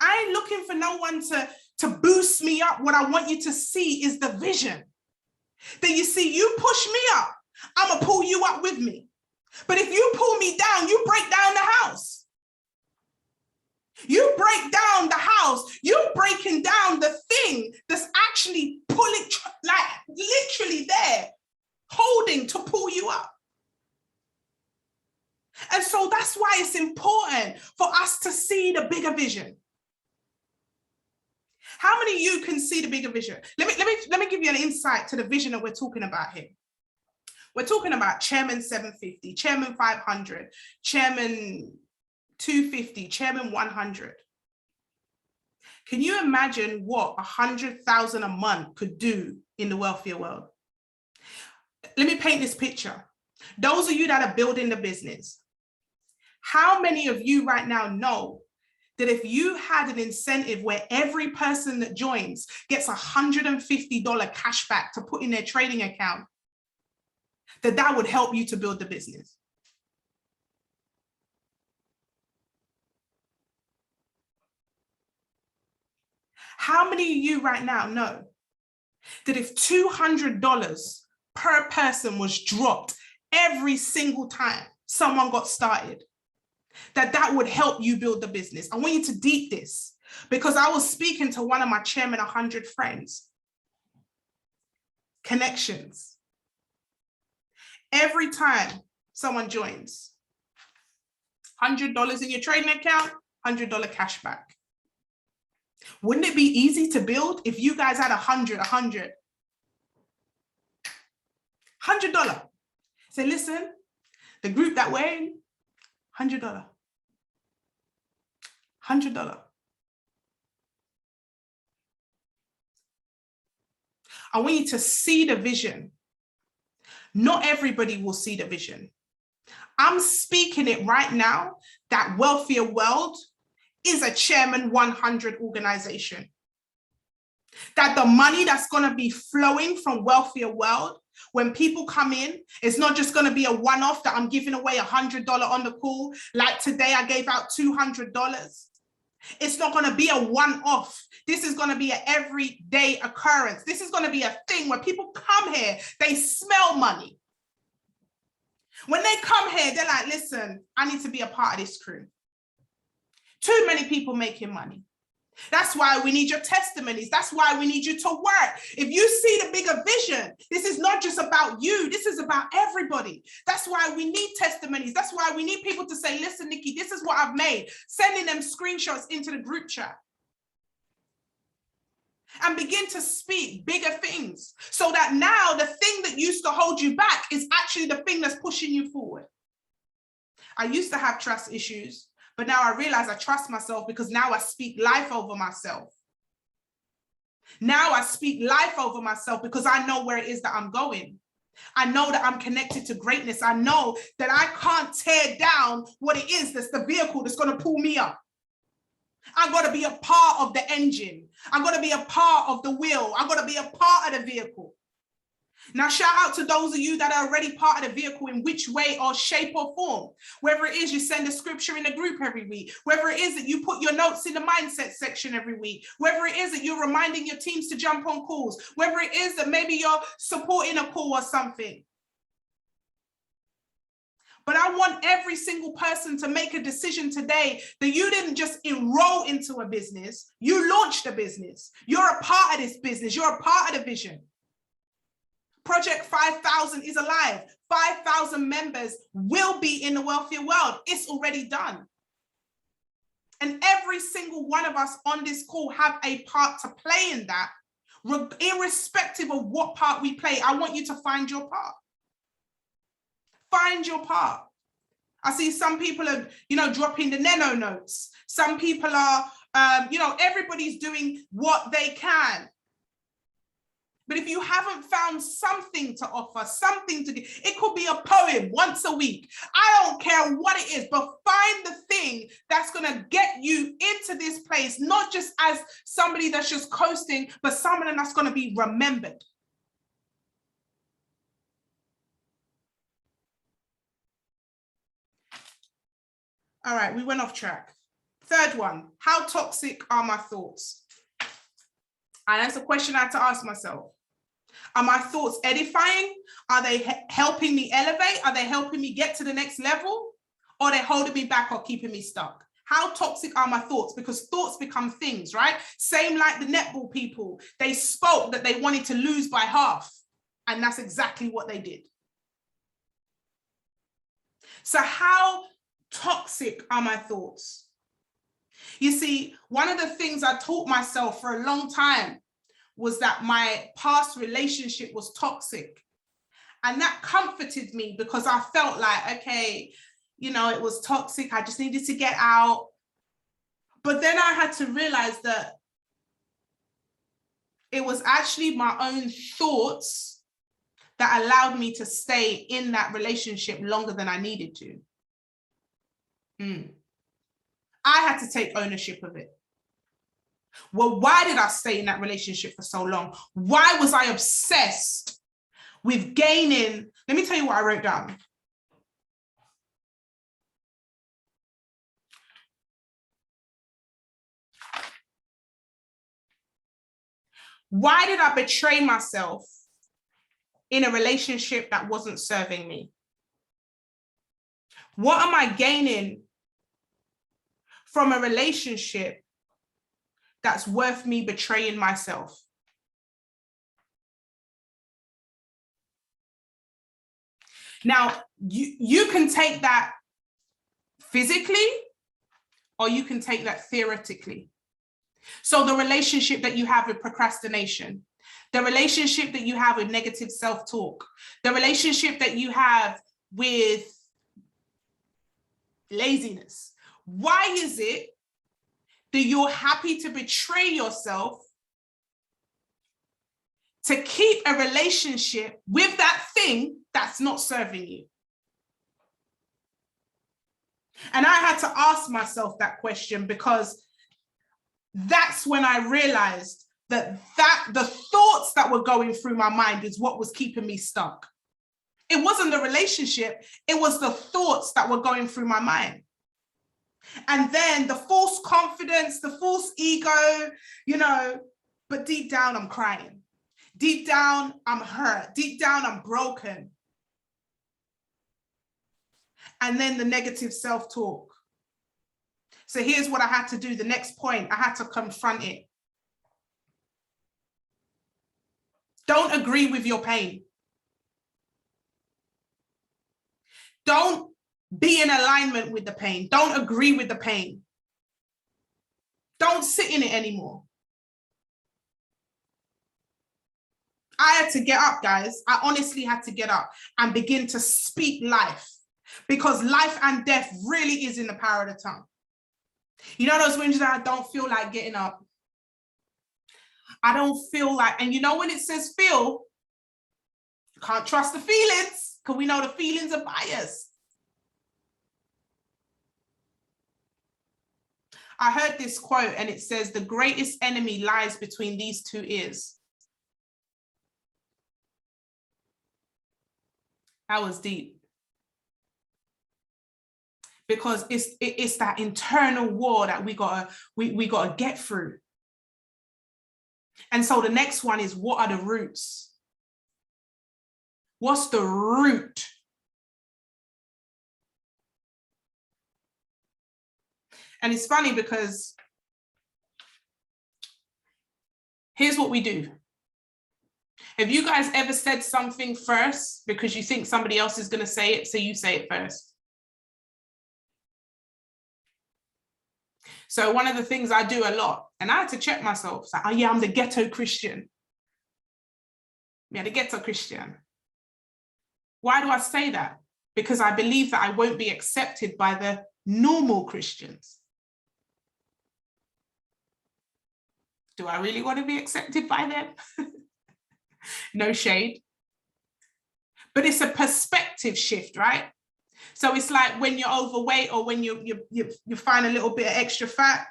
I ain't looking for no one to boost me up. What I want you to see is the vision. That you see, you push me up, I'm going to pull you up with me. But if you pull me down, you break down the house. You break down the house. You're breaking down the thing that's actually pulling, like literally there, holding to pull you up. And so that's why it's important for us to see the bigger vision. How many of you can see the bigger vision? Let me give you an insight to the vision that we're talking about here. We're talking about Chairman 750, Chairman 500, Chairman 250, Chairman 100. Can you imagine what 100,000 a month could do in the wealthier world? Let me paint this picture. Those of you that are building the business, how many of you right now know that if you had an incentive where every person that joins gets $150 cash back to put in their trading account, that would help you to build the business? How many of you right now know that if $200 per person was dropped every single time someone got started, that would help you build the business? I want you to deep this, because I was speaking to one of my Chairman 100 friends. Connections. Every time someone joins, $100 in your trading account, $100 cash back. Wouldn't it be easy to build if you guys had $100? $100. Say, listen, the group that we're in, $100. $100. I want you to see the vision. Not everybody will see the vision. I'm speaking it right now that Wealthier World is a Chairman 100 organization. That the money that's going to be flowing from Wealthier World, when people come in, it's not just going to be a one-off that I'm giving away $100 on the call. Like today, I gave out $200. It's not going to be a one-off. This is going to be an everyday occurrence. This is going to be a thing where people come here, they smell money. When they come here, they're like, listen, I need to be a part of this crew. Too many people making money. That's why we need your testimonies. That's why we need you to work. If you see the bigger vision, this is not just about you. This is about everybody. That's why we need testimonies. That's why we need people to say, listen, Nikki, this is what I've made. Sending them screenshots into the group chat. And begin to speak bigger things so that now the thing that used to hold you back is actually the thing that's pushing you forward. I used to have trust issues, but now I realize I trust myself because now I speak life over myself. Now I speak life over myself because I know where it is that I'm going. I know that I'm connected to greatness. I know that I can't tear down what it is that's the vehicle that's going to pull me up. I've got to be a part of the engine. I'm going to be a part of the wheel. I'm going to be a part of the vehicle. Now, shout out to those of you that are already part of the vehicle in which way or shape or form. Whether it is you send a scripture in the group every week, whether it is that you put your notes in the mindset section every week, whether it is that you're reminding your teams to jump on calls, whether it is that maybe you're supporting a call or something. But I want every single person to make a decision today that you didn't just enroll into a business, you launched a business. You're a part of this business. You're a part of the vision. Project 5,000 is alive. 5,000 members will be in the wealthier world. It's already done. And every single one of us on this call have a part to play in that. Irrespective of what part we play, I want you to find your part. Find your part. I see some people are, dropping the Nano notes. Some people are, everybody's doing what they can. But if you haven't found something to offer, something to give, it could be a poem once a week. I don't care what it is, but find the thing that's going to get you into this place, not just as somebody that's just coasting, but someone that's going to be remembered. All right, we went off track. Third one, how toxic are my thoughts? And that's a question I had to ask myself. Are my thoughts edifying? Are they helping me elevate? Are they helping me get to the next level? Or are they holding me back or keeping me stuck? How toxic are my thoughts? Because thoughts become things, right? Same like the netball people. They spoke that they wanted to lose by half. And that's exactly what they did. So how toxic are my thoughts? You see, one of the things I taught myself for a long time was that my past relationship was toxic. And that comforted me because I felt like, okay, it was toxic. I just needed to get out. But then I had to realize that it was actually my own thoughts that allowed me to stay in that relationship longer than I needed to. I had to take ownership of it. Well, why did I stay in that relationship for so long? Why was I obsessed with gaining? Let me tell you what I wrote down. Why did I betray myself in a relationship that wasn't serving me? What am I gaining from a relationship that's worth me betraying myself? Now, you can take that physically, or you can take that theoretically. So the relationship that you have with procrastination, the relationship that you have with negative self-talk, the relationship that you have with laziness. Why is it that you're happy to betray yourself to keep a relationship with that thing that's not serving you? And I had to ask myself that question, because that's when I realized that the thoughts that were going through my mind is what was keeping me stuck. It wasn't the relationship, it was the thoughts that were going through my mind. And then the false confidence, the false ego, but deep down I'm crying. Deep down I'm hurt. Deep down I'm broken. And then the negative self-talk. So here's what I had to do. The next point, I had to confront it. Don't agree with your pain. Don't be in alignment with the pain. Don't agree with the pain. Don't sit in it anymore. I had to get up, guys. I honestly had to get up and begin to speak life, because life and death really is in the power of the tongue. You know those when I don't feel like getting up. I don't feel like, and when it says feel, Can't trust the feelings because we know the feelings are biased. I heard this quote and it says, the greatest enemy lies between these two ears. That was deep. Because it's that internal war that we gotta get through. And so the next one is, what are the roots? What's the root? And it's funny because here's what we do. Have you guys ever said something first because you think somebody else is going to say it, so you say it first? So one of the things I do a lot, and I had to check myself, it's like, oh yeah, I'm the ghetto Christian. Yeah, the ghetto Christian. Why do I say that? Because I believe that I won't be accepted by the normal Christians. Do I really want to be accepted by them? No shade. But it's a perspective shift, right? So it's like when you're overweight or when you find a little bit of extra fat.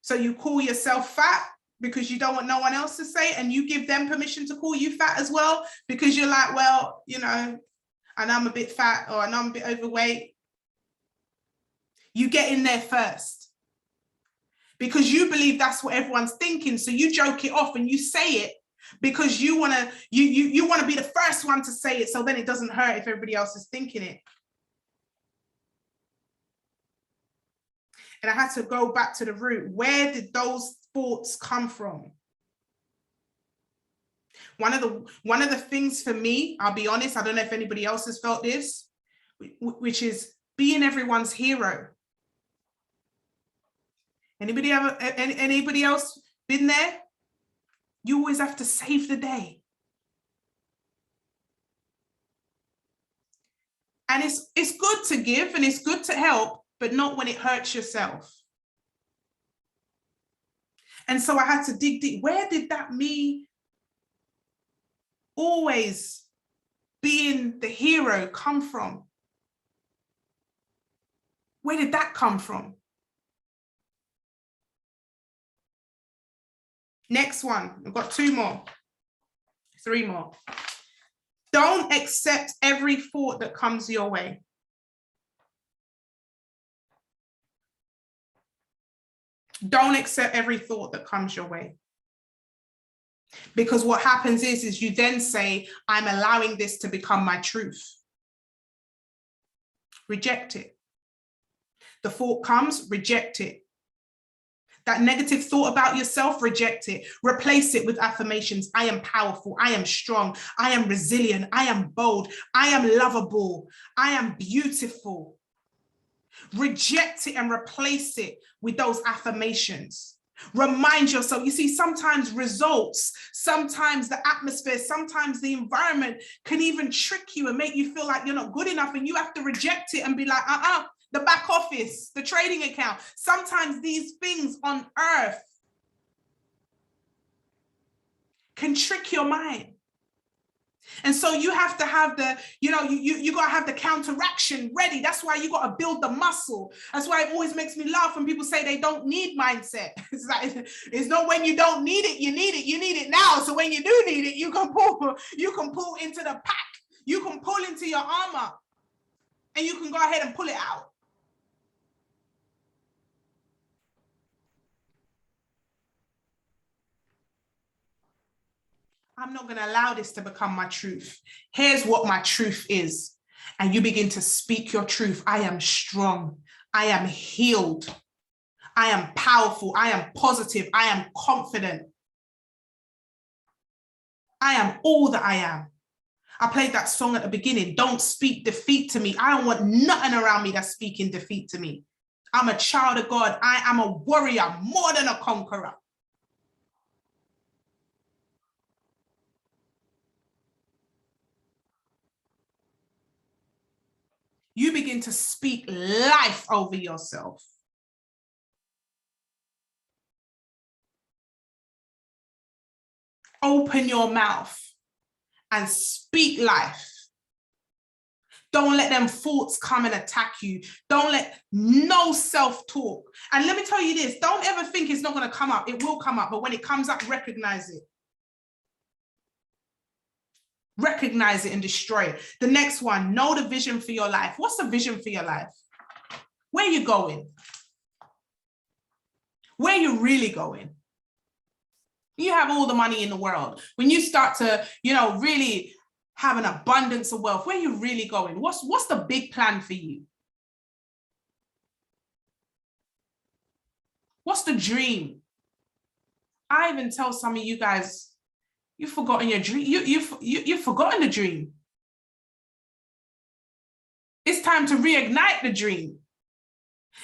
So you call yourself fat because you don't want no one else to say it, and you give them permission to call you fat as well because you're like, well, you know, and I'm a bit fat or and I'm a bit overweight. You get in there first because you believe that's what everyone's thinking. So you joke it off and you say it because you want to be the first one to say it, so then it doesn't hurt if everybody else is thinking it. And I had to go back to the root. Where did those thoughts come from? One of the things for me, I'll be honest, I don't know if anybody else has felt this, which is being everyone's hero. Anybody else been there? You always have to save the day. And it's good to give and it's good to help, but not when it hurts yourself. And so I had to dig deep. Where did that me always being the hero come from? Where did that come from? Next one, I've got 2 more, 3 more. Don't accept every thought that comes your way. Don't accept every thought that comes your way. Because what happens is you then say, I'm allowing this to become my truth. Reject it. The thought comes, reject it. That negative thought about yourself, reject it. Replace it with affirmations. I am powerful. I am strong. I am resilient. I am bold. I am lovable. I am beautiful. Reject it and replace it with those affirmations. Remind yourself, you see, sometimes results, sometimes the atmosphere, sometimes the environment can even trick you and make you feel like you're not good enough, and you have to reject it and be like, the back office, the trading account. Sometimes these things on earth can trick your mind. And so you have to have the, you got to have the counteraction ready. That's why you got to build the muscle. That's why it always makes me laugh when people say they don't need mindset. It's like, it's not when you don't need it, you need it now. So when you do need it, you can pull into the pack. You can pull into your armor and you can go ahead and pull it out. I'm not going to allow this to become my truth. Here's what my truth is. And you begin to speak your truth. I am strong. I am healed. I am powerful. I am positive. I am confident. I am all that I am. I played that song at the beginning. Don't speak defeat to me. I don't want nothing around me that's speaking defeat to me. I'm a child of God. I am a warrior, more than a conqueror. You begin to speak life over yourself. Open your mouth and speak life. Don't let them thoughts come and attack you. Don't let no self-talk. And let me tell you this, don't ever think it's not going to come up. It will come up, but when it comes up, recognize it. Recognize it and destroy it. The next one, know the vision for your life. What's the vision for your life? Where are you going? Where are you really going? You have all the money in the world. When you start to, really have an abundance of wealth, where are you really going? What's the big plan for you? What's the dream? I even tell some of you guys, you've forgotten your dream. You've forgotten the dream. It's time to reignite the dream.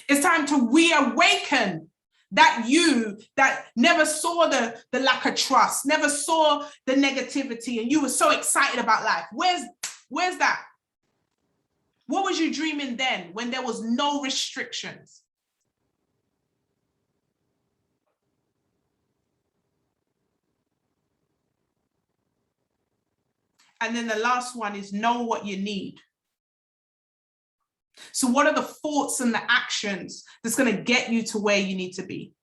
It's time to reawaken that you that never saw the lack of trust, never saw the negativity, and you were so excited about life. Where's that? What was you dreaming then when there was no restrictions? And then the last one is know what you need. So what are the thoughts and the actions that's going to get you to where you need to be?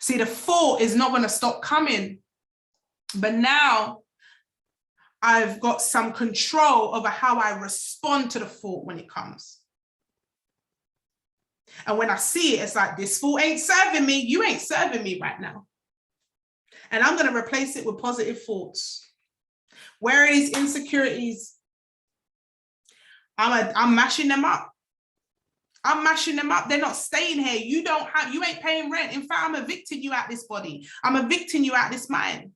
See, the thought is not going to stop coming, but now I've got some control over how I respond to the thought when it comes. And when I see it, it's like, this thought ain't serving me. You ain't serving me right now. And I'm going to replace it with positive thoughts. Where are these insecurities? I'm mashing them up. I'm mashing them up. They're not staying here. You ain't paying rent. In fact, I'm evicting you out this body. I'm evicting you out this mind.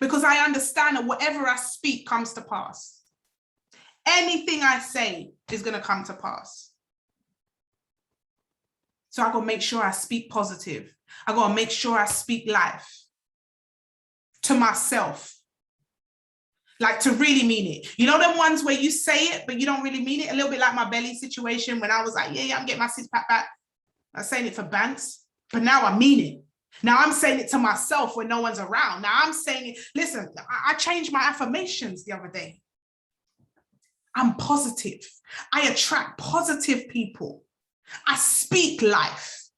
Because I understand that whatever I speak comes to pass. Anything I say is going to come to pass. So I got to make sure I speak positive. I got to make sure I speak life to myself. Like, to really mean it. You know them ones where you say it, but you don't really mean it? A little bit like my belly situation when I was like, yeah, I'm getting my six-pack back. I was saying it for banks, but now I mean it. Now I'm saying it to myself when no one's around. Now I'm saying it. Listen, I changed my affirmations the other day. I'm positive. I attract positive people. I speak life.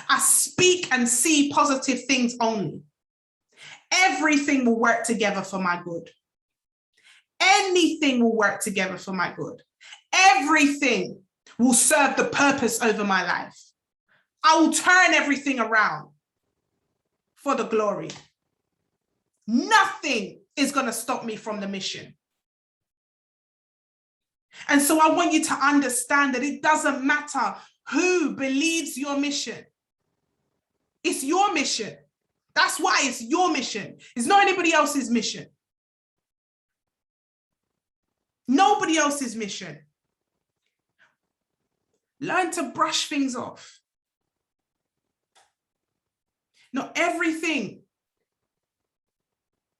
I speak and see positive things only. Everything will work together for my good. Anything will work together for my good. Everything will serve the purpose over my life. I will turn everything around for the glory. Nothing is going to stop me from the mission. And so I want you to understand that it doesn't matter who believes your mission. It's your mission. That's why it's your mission. It's not anybody else's mission. Nobody else's mission. Learn to brush things off. Not everything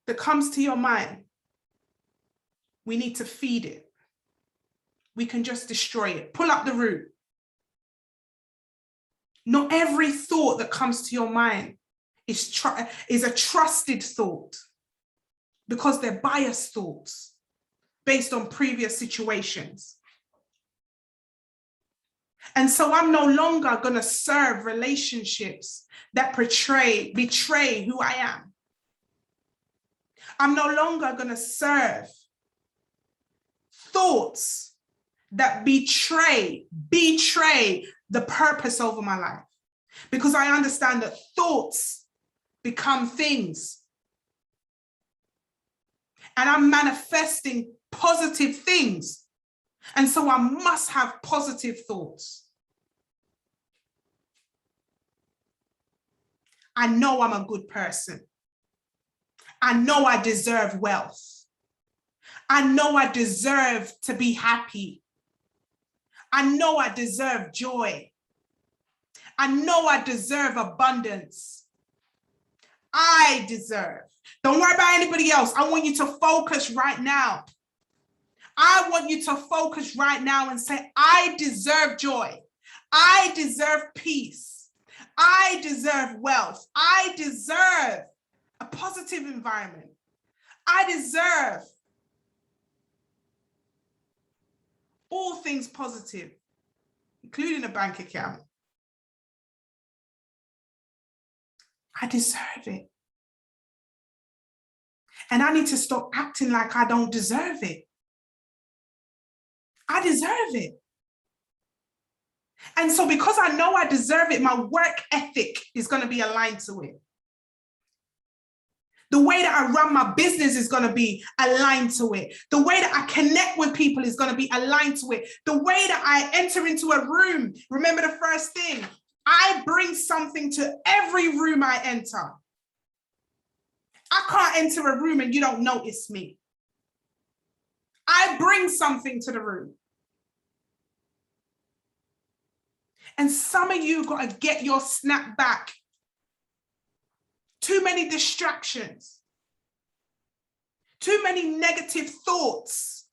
that comes to your mind, we need to feed it. We can just destroy it. Pull up the root. Not every thought that comes to your mind is a trusted thought, because they're biased thoughts based on previous situations. And so I'm no longer going to serve relationships that betray who I am. I'm no longer going to serve thoughts that betray the purpose over my life. Because I understand that thoughts become things. And I'm manifesting positive things. And so I must have positive thoughts. I know I'm a good person. I know I deserve wealth. I know I deserve to be happy. I know I deserve joy. I know I deserve abundance. I deserve. Don't worry about anybody else. I want you to focus right now. I want you to focus right now and say, I deserve joy. I deserve peace. I deserve wealth. I deserve a positive environment. I deserve all things positive, including a bank account. I deserve it. And I need to stop acting like I don't deserve it. I deserve it. And so because I know I deserve it, my work ethic is going to be aligned to it. The way that I run my business is going to be aligned to it. The way that I connect with people is going to be aligned to it. The way that I enter into a room, remember the first thing, I bring something to every room I enter. I can't enter a room and you don't notice me. I bring something to the room. And some of you got to get your snap back. Too many distractions. Too many negative thoughts.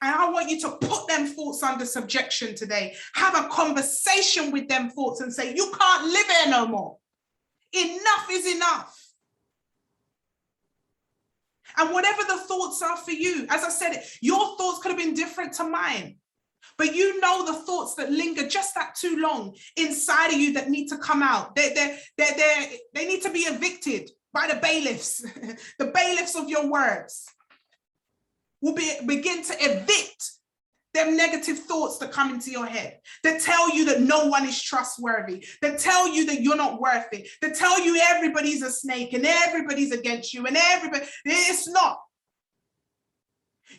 And I want you to put them thoughts under subjection today. Have a conversation with them thoughts and say, you can't live here no more. Enough is enough. And whatever the thoughts are for you, as I said, your thoughts could have been different to mine. But you know the thoughts that linger just that too long inside of you that need to come out. They need to be evicted by the bailiffs. The bailiffs of your words will begin to evict them negative thoughts that come into your head, that tell you that no one is trustworthy, that tell you that you're not worth it, that tell you everybody's a snake and everybody's against you and everybody, it's not.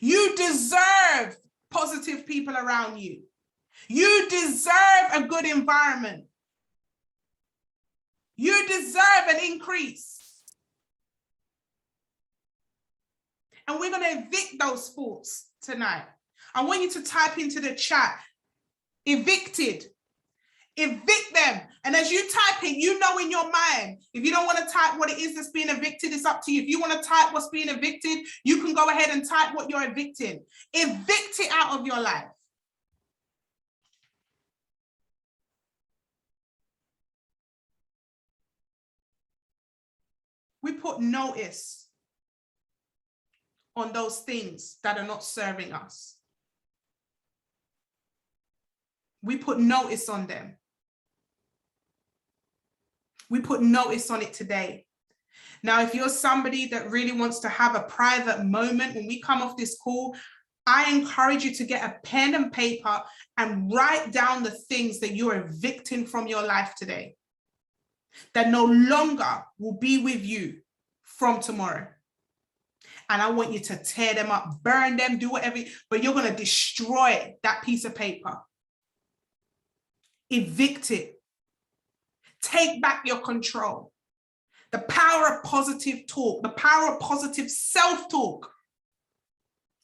You deserve positive people around you. You deserve a good environment. You deserve an increase. And we're going to evict those thoughts tonight. I want you to type into the chat, evicted. Evict them. And as you type it, you know in your mind, if you don't want to type what it is that's being evicted, it's up to you. If you want to type what's being evicted, you can go ahead and type what you're evicting. Evict it out of your life. We put notice on those things that are not serving us. We put notice on them. We put notice on it today. Now, if you're somebody that really wants to have a private moment when we come off this call, I encourage you to get a pen and paper and write down the things that you're evicting from your life today, that no longer will be with you from tomorrow. And I want you to tear them up, burn them, do whatever, but you're going to destroy that piece of paper. Evict it. Take back your control. The power of positive talk, the power of positive self-talk.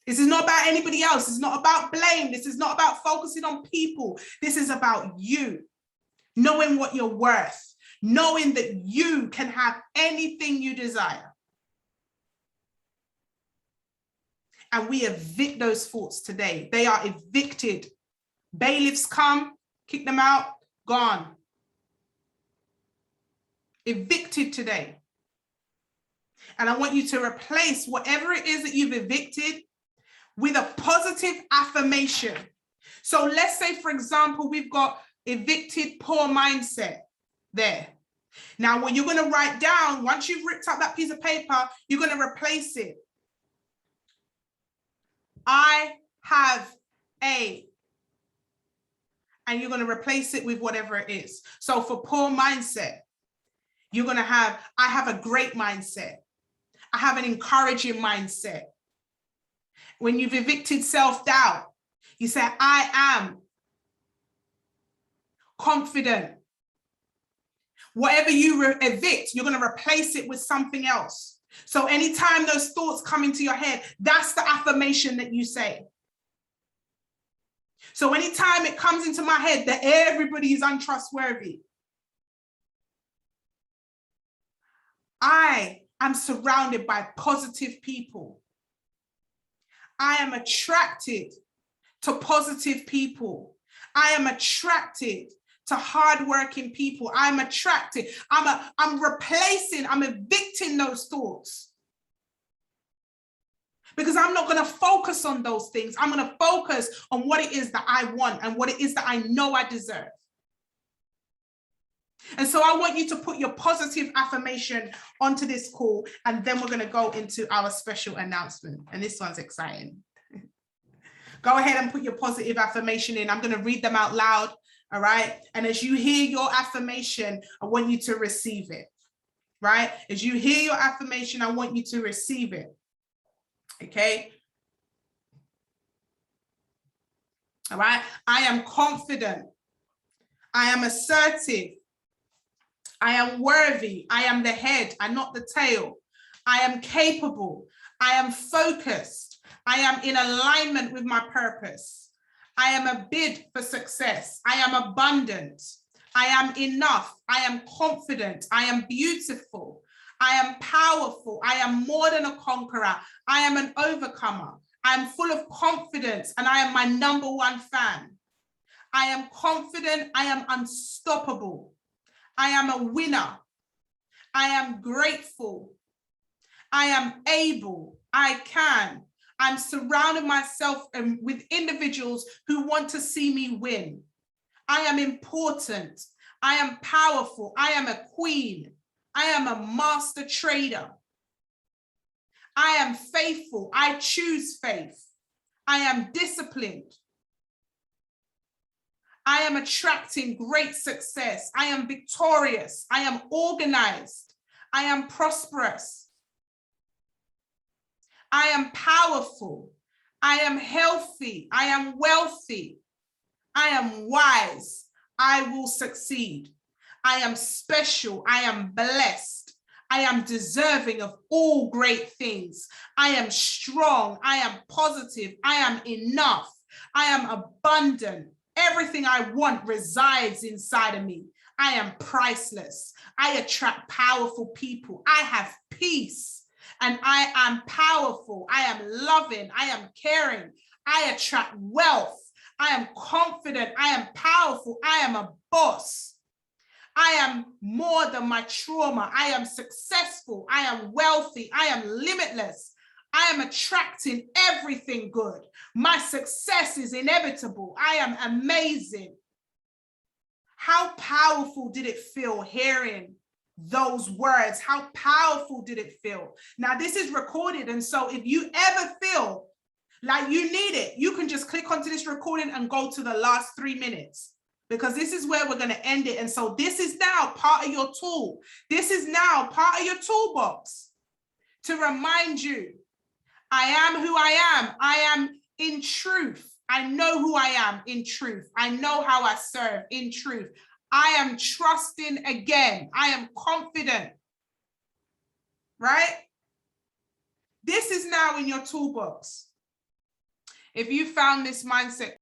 This is not about anybody else. This is not about blame. This is not about focusing on people. This is about you, knowing what you're worth, knowing that you can have anything you desire. And we evict those thoughts today. They are evicted. Bailiffs come, kick them out, gone. Evicted today. And I want you to replace whatever it is that you've evicted with a positive affirmation. So let's say, for example, we've got evicted poor mindset there. Now, what you're going to write down, once you've ripped out that piece of paper, you're going to replace it. I have a, and you're going to replace it with whatever it is. So for poor mindset, you're going to have, I have a great mindset. I have an encouraging mindset. When you've evicted self-doubt, you say, I am confident. Whatever you evict, you're going to replace it with something else. So anytime those thoughts come into your head, that's the affirmation that you say. So anytime it comes into my head that everybody is untrustworthy, I am surrounded by positive people. I am attracted to positive people. I am attracted to hardworking people. I'm attracted. I'm evicting those thoughts. Because I'm not going to focus on those things. I'm going to focus on what it is that I want and what it is that I know I deserve. And so I want you to put your positive affirmation onto this call, and then we're going to go into our special announcement. And this one's exciting. Go ahead and put your positive affirmation in. I'm going to read them out loud. All right. And as you hear your affirmation, I want you to receive it. Right. As you hear your affirmation, I want you to receive it. Okay. All right. I am confident. I am assertive. I am worthy. I am the head and not the tail. I am capable. I am focused. I am in alignment with my purpose. I am a bid for success. I am abundant. I am enough. I am confident. I am beautiful. I am powerful. I am more than a conqueror. I am an overcomer. I am full of confidence, and I am my #1 fan. I am confident. I am unstoppable. I am a winner. I am grateful. I am able. I can. I'm surrounding myself with individuals who want to see me win. I am important. I am powerful. I am a queen. I am a master trader. I am faithful. I choose faith. I am disciplined. I am attracting great success. I am victorious. I am organized. I am prosperous. I am powerful. I am healthy. I am wealthy. I am wise. I will succeed. I am special. I am blessed. I am deserving of all great things. I am strong. I am positive. I am enough. I am abundant. Everything I want resides inside of me. I am priceless. I attract powerful people. I have peace, and I am powerful. I am loving. I am caring. I attract wealth. I am confident. I am powerful. I am a boss. I am more than my trauma. I am successful. I am wealthy. I am limitless. I am attracting everything good. My success is inevitable. I am amazing. How powerful did it feel hearing those words? How powerful did it feel? Now, this is recorded, and so if you ever feel like you need it, you can just click onto this recording and go to the last 3 minutes, because this is where we're going to end it. And so this is now part of your tool. This is now part of your toolbox to remind you, I am who I am. I am in truth. I know who I am in truth. I know how I serve in truth. I am trusting again. I am confident, right? This is now in your toolbox. If you found this mindset